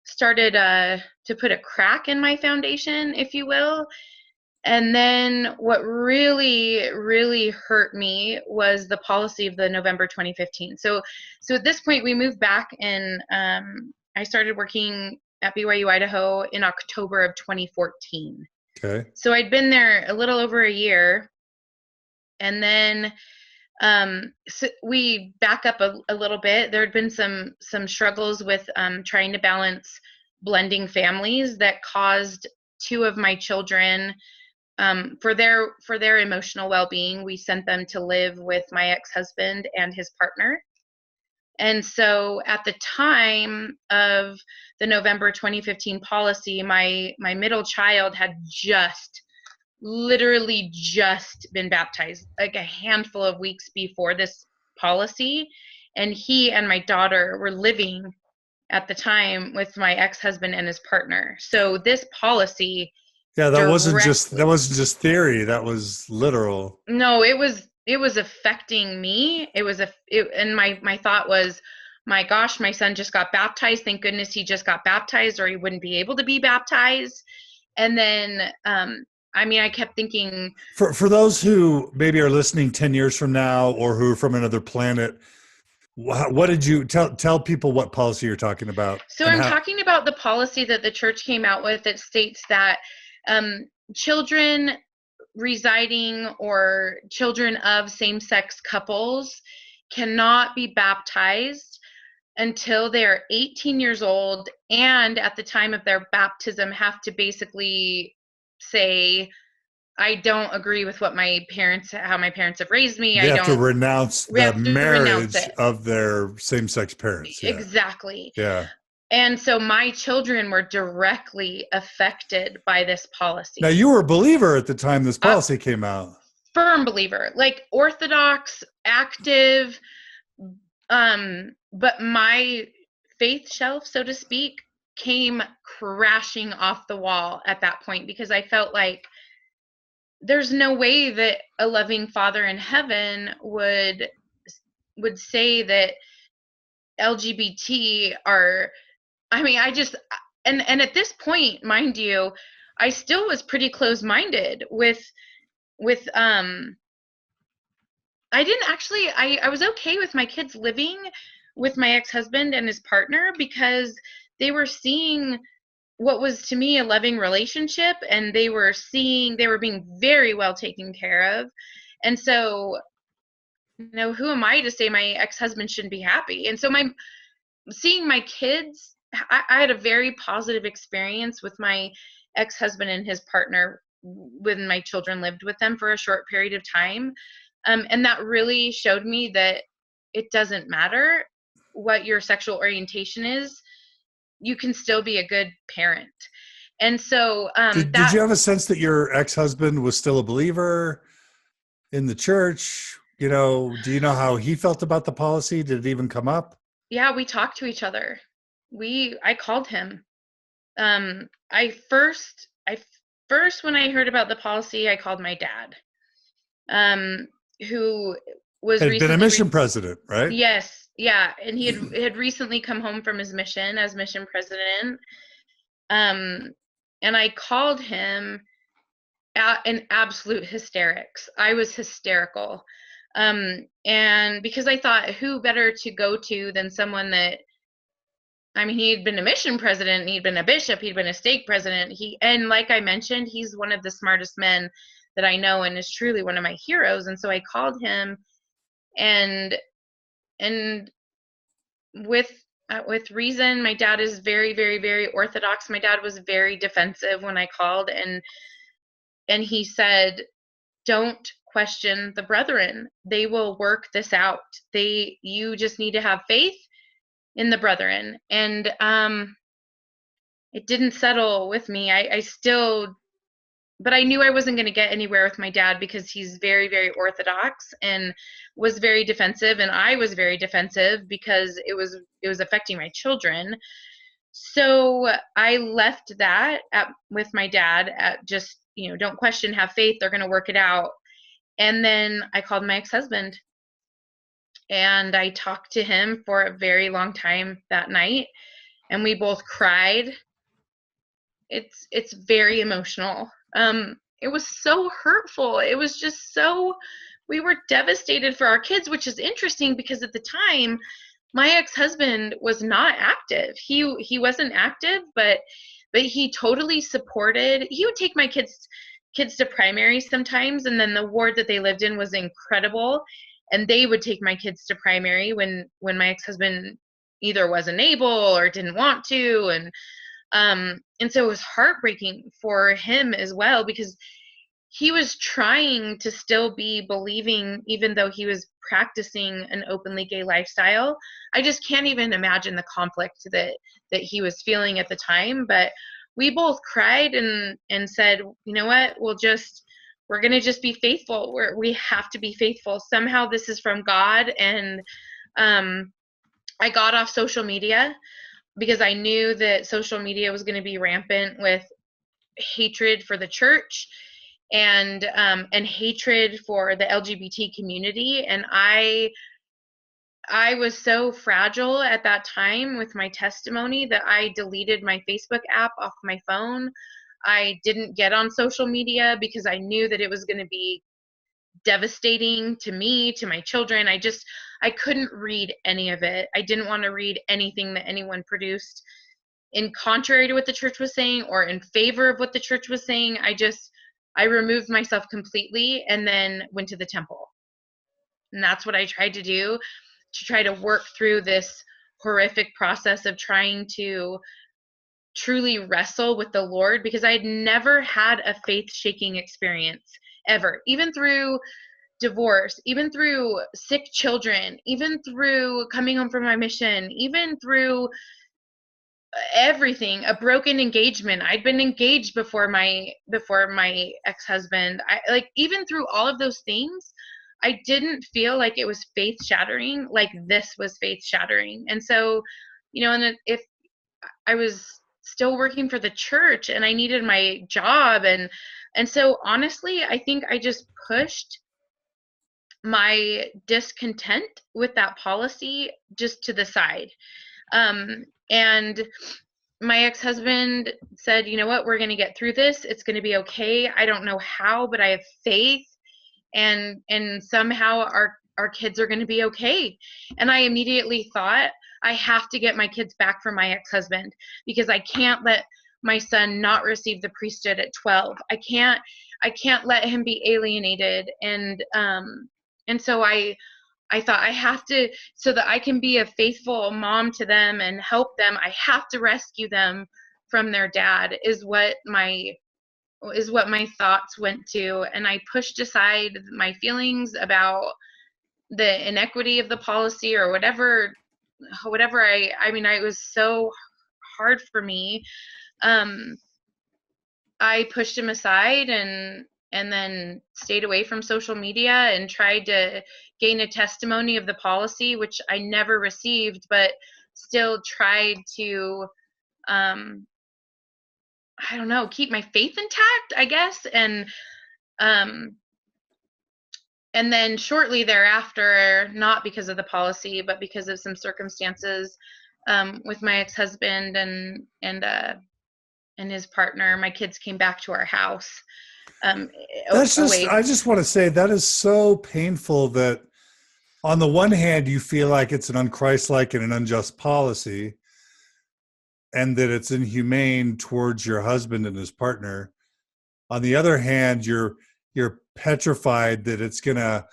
to put a crack in my foundation, if you will. And then what really, really hurt me was the policy of the November 2015. So at this point, we moved back, and I started working at BYU-Idaho in October of 2014. Okay. So I'd been there a little over a year. And then so we back up a little bit. There had been some struggles with trying to balance blending families that caused two of my children, for their emotional well-being, we sent them to live with my ex-husband and his partner. And so at the time of the November 2015 policy, my middle child had just literally just been baptized, like a handful of weeks before this policy. And he and my daughter were living at the time with my ex-husband and his partner. So this policy, Yeah, that wasn't just theory. That was literal. No, it was affecting me. And my thought was, my gosh, my son just got baptized. Thank goodness he just got baptized, or he wouldn't be able to be baptized. And then, I kept thinking, for those who maybe are listening 10 years from now, or who are from another planet, what did you tell people what policy you're talking about? So I'm talking about the policy that the church came out with that states that children residing or children of same-sex couples cannot be baptized until they're 18 years old, and at the time of their baptism have to basically say, I don't agree with how my parents have raised me. They have to renounce the marriage of their same-sex parents. Yeah. Exactly. Yeah. And so my children were directly affected by this policy. Now, you were a believer at the time this policy came out. Firm believer, like Orthodox, active, but my faith shelf, so to speak, came crashing off the wall at that point, because I felt like there's no way that a loving Father in heaven would say that LGBT are, and at this point, mind you, I still was pretty close-minded with I was okay with my kids living with my ex-husband and his partner, because they were seeing what was to me a loving relationship, and they were being very well taken care of. And so, who am I to say my ex-husband shouldn't be happy? And so seeing my kids, I had a very positive experience with my ex-husband and his partner when my children lived with them for a short period of time. And that really showed me that it doesn't matter what your sexual orientation is, you can still be a good parent. And so did you have a sense that your ex-husband was still a believer in the church? Do you know how he felt about the policy? Did it even come up? Yeah, we talked to each other. I called him. I first when I heard about the policy, I called my dad, who was had been a mission president, right? Yes, yeah, and he had recently come home from his mission as mission president. And I called him in absolute hysterics. I was hysterical, and because I thought, who better to go to than someone that, he'd been a mission president, he'd been a bishop, he'd been a stake president. And like I mentioned, he's one of the smartest men that I know, and is truly one of my heroes. And so I called him, and with reason, my dad is very, very, very Orthodox. My dad was very defensive when I called, and he said, don't question the brethren. They will work this out. You just need to have faith in the brethren. And it didn't settle with me. But I knew I wasn't going to get anywhere with my dad, because he's very, very Orthodox and was very defensive, and I was very defensive because it was affecting my children. So I left that with my dad at just, don't question, have faith, they're going to work it out. And then I called my ex-husband, and I talked to him for a very long time that night, and we both cried. It's very emotional. It was so hurtful. It was just we were devastated for our kids, which is interesting, because at the time, my ex-husband was not active. He wasn't active, but he totally supported. He would take my kids to primary sometimes, and then the ward that they lived in was incredible, and they would take my kids to primary when my ex-husband either wasn't able or didn't want to. And so it was heartbreaking for him as well, because he was trying to still be believing, even though he was practicing an openly gay lifestyle. I just can't even imagine the conflict that he was feeling at the time. But we both cried and said, you know what, we'll just we're going to just be faithful. We have to be faithful. Somehow this is from God. And I got off social media because I knew that social media was going to be rampant with hatred for the church and hatred for the LGBT community. And I was so fragile at that time with my testimony that I deleted my Facebook app off my phone. I didn't get on social media because I knew that it was going to be devastating to me, to my children. I couldn't read any of it. I didn't want to read anything that anyone produced in contrary to what the church was saying or in favor of what the church was saying. I removed myself completely and then went to the temple. And that's what I tried to do, to try to work through this horrific process of trying to truly wrestle with the Lord, because I had never had a faith-shaking experience ever, even through divorce, even through sick children, even through coming home from my mission, even through everything, a broken engagement. I'd been engaged before my ex-husband. Even through all of those things, I didn't feel like it was faith shattering like this was faith shattering. And so, and if I was still working for the church and I needed my job, and so honestly, I think I just pushed my discontent with that policy just to the side. And my ex-husband said, you know what, we're going to get through this. It's going to be okay. I don't know how, but I have faith, and somehow our kids are going to be okay. And I immediately thought, I have to get my kids back from my ex-husband, because I can't let my son not receive the priesthood at 12. I can't let him be alienated. And so I thought, I have to, so that I can be a faithful mom to them and help them, I have to rescue them from their dad, is what my thoughts went to. And I pushed aside my feelings about the inequity of the policy or whatever. It was so hard for me. I pushed him aside and then stayed away from social media and tried to gain a testimony of the policy, which I never received, but still tried to, keep my faith intact, I guess. And then shortly thereafter, not because of the policy, but because of some circumstances with my ex-husband and his partner, my kids came back to our house. I just want to say that is so painful that on the one hand, you feel like it's an unchristlike and an unjust policy, and that it's inhumane towards your husband and his partner. On the other hand, you're petrified that it's going to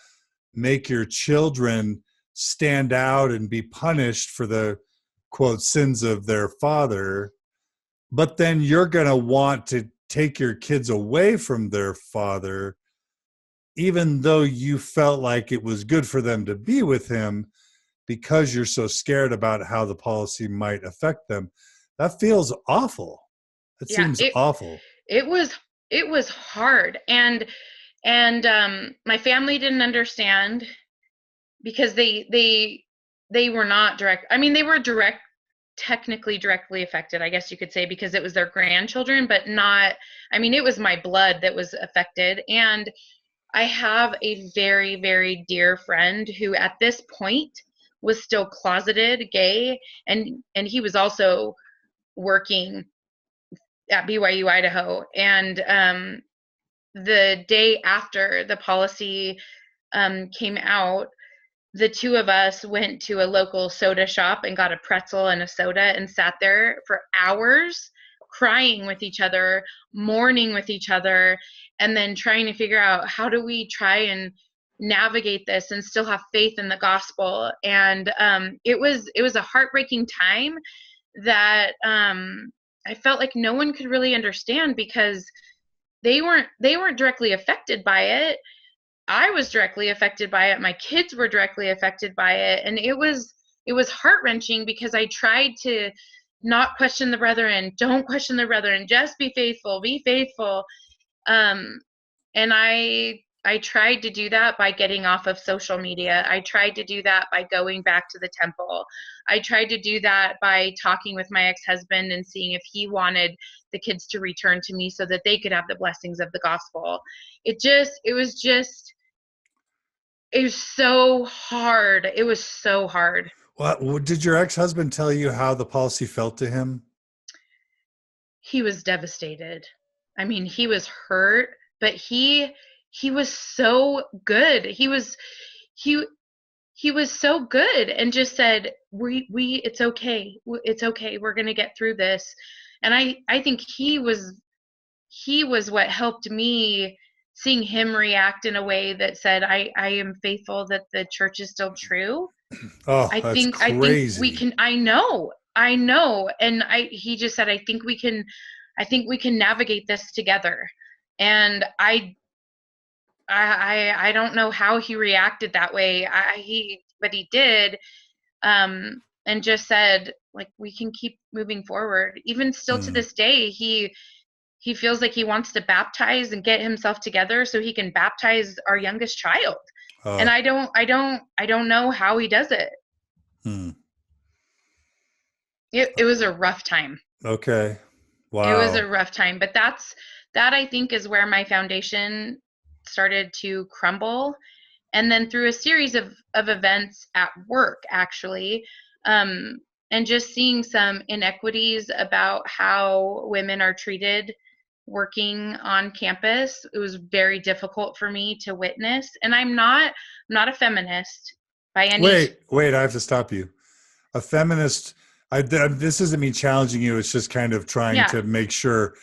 make your children stand out and be punished for the, quote, sins of their father. But then you're going to want to take your kids away from their father, even though you felt like it was good for them to be with him, because you're so scared about how the policy might affect them. That feels awful. Seems awful. It was hard. And my family didn't understand, because they were not direct. I mean, they were technically directly affected, I guess you could say, because it was their grandchildren, but not, it was my blood that was affected. And I have a very, very dear friend who at this point was still closeted gay, and he was also working at BYU-Idaho. And the day after the policy came out, the two of us went to a local soda shop and got a pretzel and a soda and sat there for hours crying with each other, mourning with each other, and then trying to figure out, how do we try and navigate this and still have faith in the gospel. And it was a heartbreaking time that I felt like no one could really understand, because they weren't directly affected by it. I was directly affected by it. My kids were directly affected by it. And it was heart-wrenching, because I tried to not question the brethren, don't question the brethren, just be faithful, be faithful. And I tried to do that by getting off of social media. I tried to do that by going back to the temple. I tried to do that by talking with my ex-husband and seeing if he wanted the kids to return to me so that they could have the blessings of the gospel. It was so hard. It was so hard. What did your ex-husband tell you how the policy felt to him? He was devastated. I mean, he was hurt, but he was so good. He he was so good and just said, we it's okay. It's okay. We're going to get through this. And I think he was what helped me, seeing him react in a way that said, I am faithful that the church is still true. Oh, that's I think we crazy. can, I know. And he just said, I think we can navigate this together. And I don't know how he reacted that way. But he did, and just said, like, we can keep moving forward. Even still to Hmm. this day, he feels like he wants to baptize and get himself together so he can baptize our youngest child. And Oh. I don't know how he does it. Hmm. It was a rough time. Okay. It was a Wow. rough time, but that I think is where my foundation started to crumble. And then through a series of events at work, actually, um, and just seeing some inequities about how women are treated working on campus, it was very difficult for me to witness. And I'm not a feminist by any. Wait, I have to stop you. A feminist, this isn't me challenging you. It's just kind of trying Yeah. to make sure,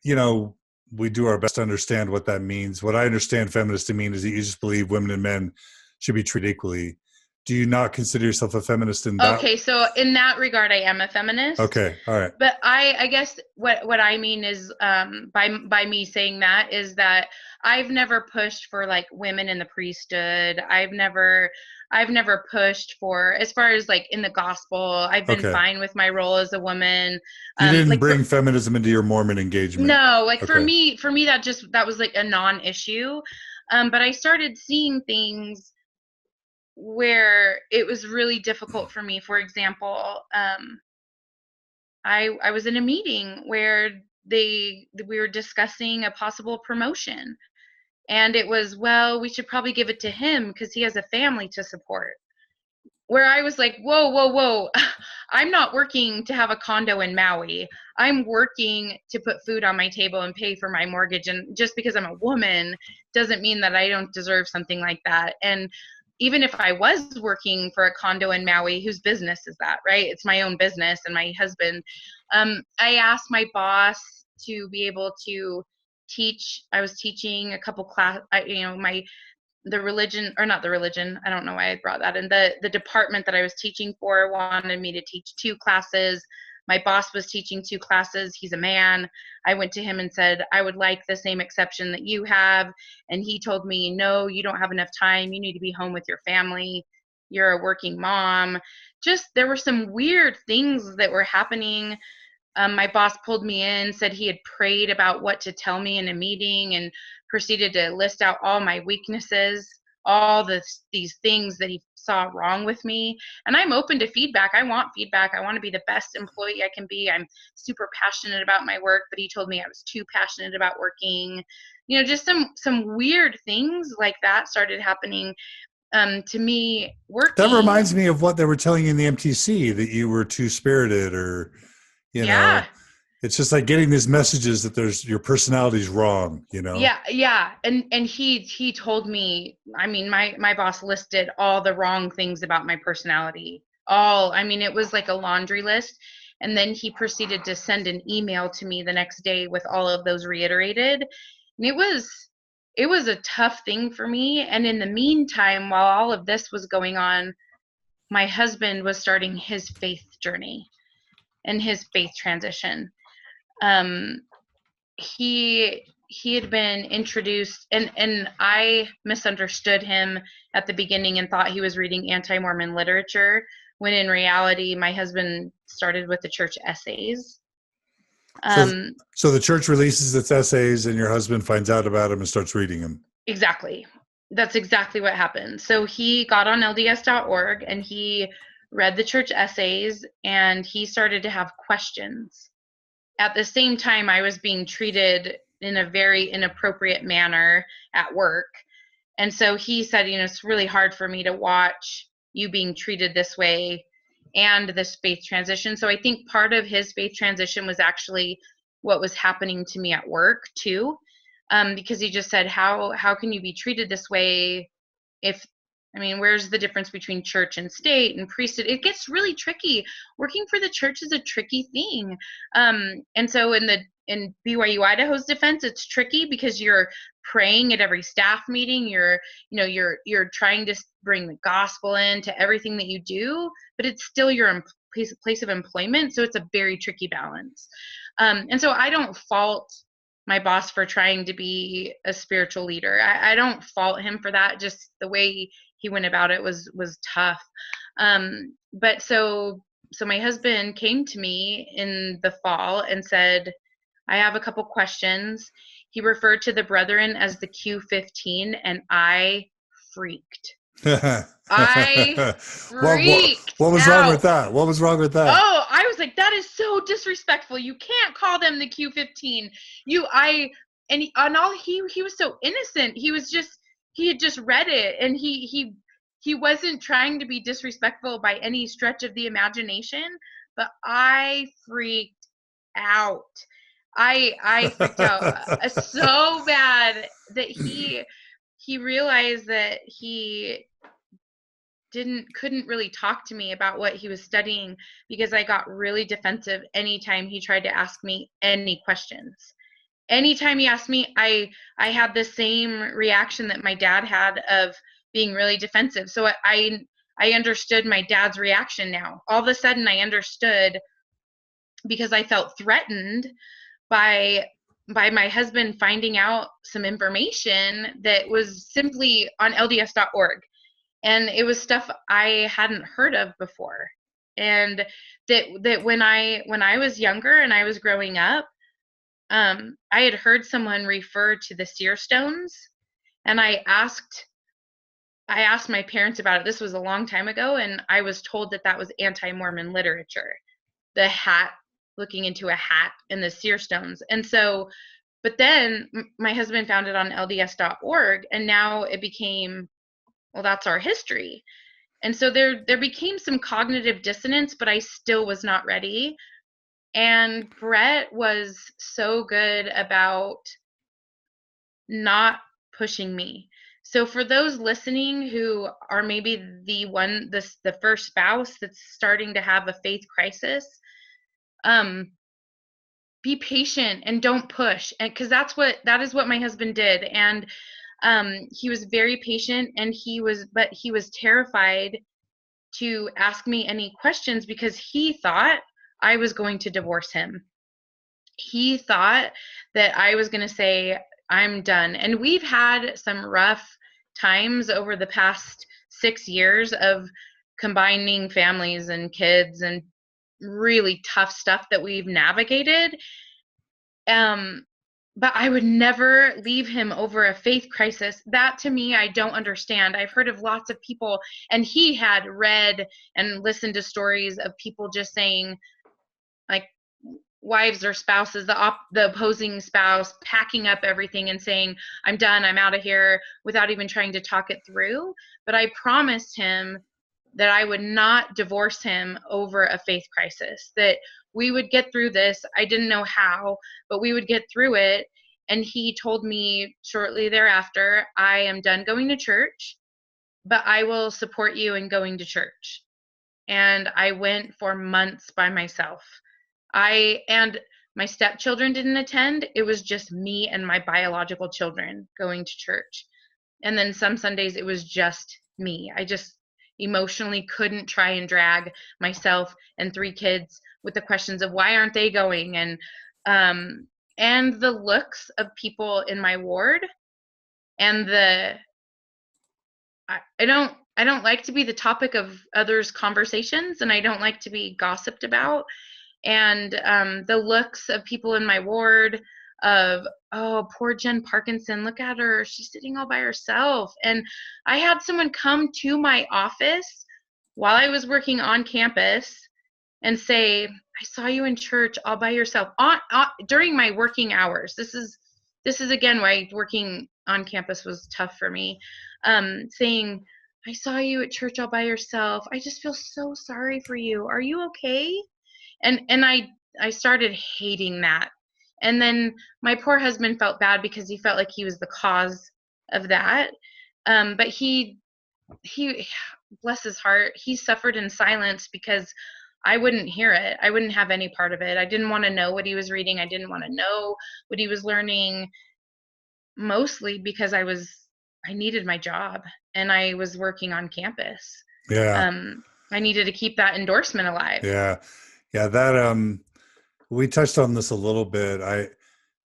you know, we do our best to understand what that means. What I understand feminist to mean is that you just believe women and men should be treated equally. Do you not consider yourself a feminist in that? Okay, so in that regard, I am a feminist. Okay. All right. But I guess what I mean is, by me saying that is that I've never pushed for like women in the priesthood. I've never pushed for, as far as like in the gospel. I've been Okay. fine with my role as a woman. You didn't Like bring feminism into your Mormon engagement. no, like Okay. for me that was like a non-issue. But I started seeing things where it was really difficult for me. For example, I was in a meeting where we were discussing a possible promotion, and it was, well, we should probably give it to him because he has a family to support. Where I was like, whoa, whoa, whoa. I'm not working to have a condo in Maui. I'm working to put food on my table and pay for my mortgage. And just because I'm a woman doesn't mean that I don't deserve something like that. And even if I was working for a condo in Maui, whose business is that, right? It's my own business and my husband. I asked my boss to be able to teach. I was teaching a couple class, my the religion, or not the religion, I don't know why I brought that in, the department that I was teaching for wanted me to teach 2 classes. My boss was teaching 2 classes. He's a man. I went to him and said, I would like the same exception that you have. And he told me, no, you don't have enough time. You need to be home with your family. You're a working mom. Just, there were some weird things that were happening. My boss pulled me in, said he had prayed about what to tell me in a meeting, and proceeded to list out all my weaknesses, these things that he saw wrong with me. And I'm open to feedback. I want feedback. I want to be the best employee I can be. I'm super passionate about my work, but he told me I was too passionate about working. Just some weird things like that started happening to me That working. reminds me of what they were telling you in the MTC, that you were too spirited, or, you Yeah. know, it's just like getting these messages that your personality's wrong. Yeah. And he told me, I mean, my boss listed all the wrong things about my personality. I mean, it was like a laundry list. And then he proceeded to send an email to me the next day with all of those reiterated. And it was a tough thing for me. And in the meantime, while all of this was going on, my husband was starting his faith journey and his faith transition. Um, he had been introduced, and I misunderstood him at the beginning and thought he was reading anti-Mormon literature, when in reality my husband started with the church essays. So, Um, so the church releases its essays, and your husband finds out about them and starts reading them. exactly. That's exactly what happened. So he got on LDS.org and he read the church essays and he started to have questions. At the same time, I was being treated in a very inappropriate manner at work. And so he said, it's really hard for me to watch you being treated this way and this faith transition. So I think part of his faith transition was actually what was happening to me at work too. Because he just said, how can you be treated this way if where's the difference between church and state and priesthood? It gets really tricky. Working for the church is a tricky thing. And so in BYU-Idaho's defense, it's tricky because you're praying at every staff meeting. You're trying to bring the gospel into everything that you do, but it's still your place of employment. So it's a very tricky balance. And so I don't fault my boss for trying to be a spiritual leader. I don't fault him for that. Just the way he went about it was tough. But so my husband came to me in the fall and said, I have a couple questions. He referred to the brethren as the Q15, and I freaked. I freaked what was out. wrong with that? What was wrong with that? Oh, I was like, that is so disrespectful. You can't call them the Q15. He was so innocent. He had just read it, and he wasn't trying to be disrespectful by any stretch of the imagination, but I freaked out. I freaked out so bad that he realized that he couldn't really talk to me about what he was studying because I got really defensive anytime he tried to ask me any questions. Anytime he asked me, I had the same reaction that my dad had of being really defensive. So I understood my dad's reaction now. All of a sudden I understood because I felt threatened by my husband finding out some information that was simply on LDS.org. And it was stuff I hadn't heard of before. And that when I was younger and I was growing up, I had heard someone refer to the seer stones, and I asked my parents about it. This was a long time ago, and I was told that was anti-Mormon literature. The hat, looking into a hat, and the seer stones. And so, but then my husband found it on LDS.org, and now it became, well, that's our history. And so there became some cognitive dissonance, but I still was not ready. And Brett was so good about not pushing me. So for those listening who are maybe the first spouse that's starting to have a faith crisis, be patient and don't push. And because that is what my husband did. And he was very patient, and he was terrified to ask me any questions because he thought I was going to divorce him. He thought that I was going to say, I'm done. And we've had some rough times over the past 6 years of combining families and kids and really tough stuff that we've navigated. But I would never leave him over a faith crisis. That, to me, I don't understand. I've heard of lots of people, and he had read and listened to stories of people just saying, like, wives or spouses, the opposing spouse, packing up everything and saying, I'm done, I'm out of here, without even trying to talk it through. But I promised him that I would not divorce him over a faith crisis, that we would get through this. I didn't know how, but we would get through it. And he told me shortly thereafter, I am done going to church, but I will support you in going to church. And I went for months by myself. And my stepchildren didn't attend. It was just me and my biological children going to church. And then some Sundays it was just me. I just emotionally couldn't try and drag myself and 3 kids with the questions of why aren't they going, and the looks of people in my ward, and I don't like to be the topic of others' conversations, and I don't like to be gossiped about. And the looks of people in my ward of, oh, poor Jen Parkinson, look at her, she's sitting all by herself. And I had someone come to my office while I was working on campus and say, I saw you in church all by yourself during my working hours. This is again why working on campus was tough for me. Saying, I saw you at church all by yourself. I just feel so sorry for you. Are you okay? And I started hating that. And then my poor husband felt bad because he felt like he was the cause of that. But he bless his heart, he suffered in silence because I wouldn't hear it. I wouldn't have any part of it. I didn't want to know what he was reading. I didn't want to know what he was learning, mostly because I needed my job and I was working on campus. Yeah. I needed to keep that endorsement alive. Yeah. Yeah. That, we touched on this a little bit.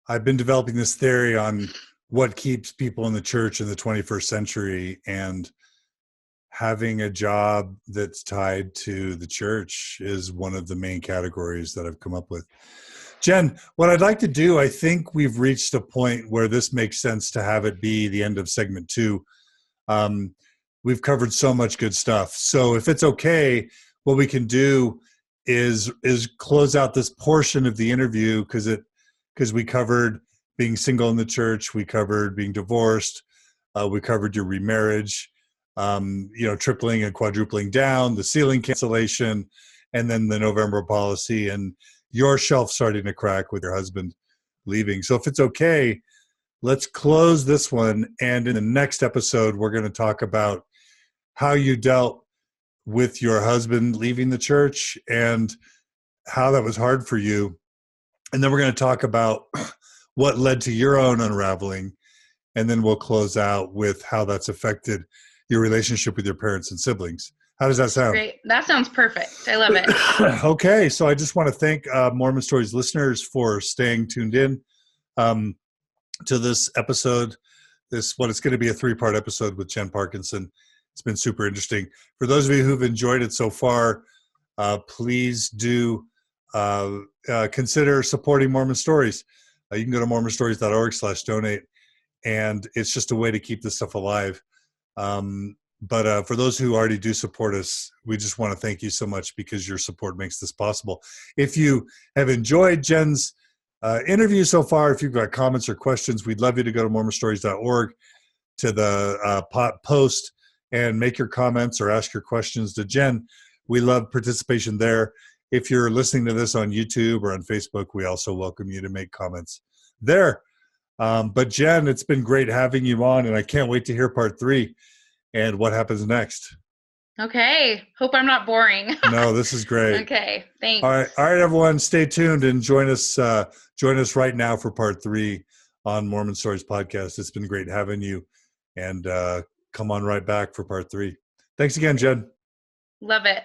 I've been developing this theory on what keeps people in the church in the 21st century, and having a job that's tied to the church is one of the main categories that I've come up with. Jen, what I'd like to do, I think we've reached a point where this makes sense to have it be the end of segment 2. We've covered so much good stuff. So if it's okay, what we can do is close out this portion of the interview, because we covered being single in the church, we covered being divorced, we covered your remarriage, tripling and quadrupling down, the ceiling cancellation, and then the November policy, and your shelf starting to crack with your husband leaving. So if it's okay, let's close this one. And in the next episode, we're going to talk about how you dealt with your husband leaving the church and how that was hard for you. And then we're going to talk about what led to your own unraveling. And then we'll close out with how that's affected your relationship with your parents and siblings. How does that sound? Great. That sounds perfect. I love it. Okay. So I just want to thank Mormon Stories listeners for staying tuned in to this episode. What it's going to be a 3-part episode with Jen Parkinson. It's been super interesting. For those of you who've enjoyed it so far, please do consider supporting Mormon Stories. You can go to mormonstories.org/donate, and it's just a way to keep this stuff alive. But for those who already do support us, we just want to thank you so much, because your support makes this possible. If you have enjoyed Jen's interview so far, if you've got comments or questions, we'd love you to go to mormonstories.org to the post and make your comments or ask your questions to Jen. We love participation there. If you're listening to this on YouTube or on Facebook, we also welcome you to make comments there. But Jen, it's been great having you on, and I can't wait to hear part 3 and what happens next. Okay. Hope I'm not boring. No, this is great. Okay. Thanks. All right, everyone, stay tuned and join us right now for part 3 on Mormon Stories Podcast. It's been great having you, and come on right back for part 3. Thanks again, Jen. Love it.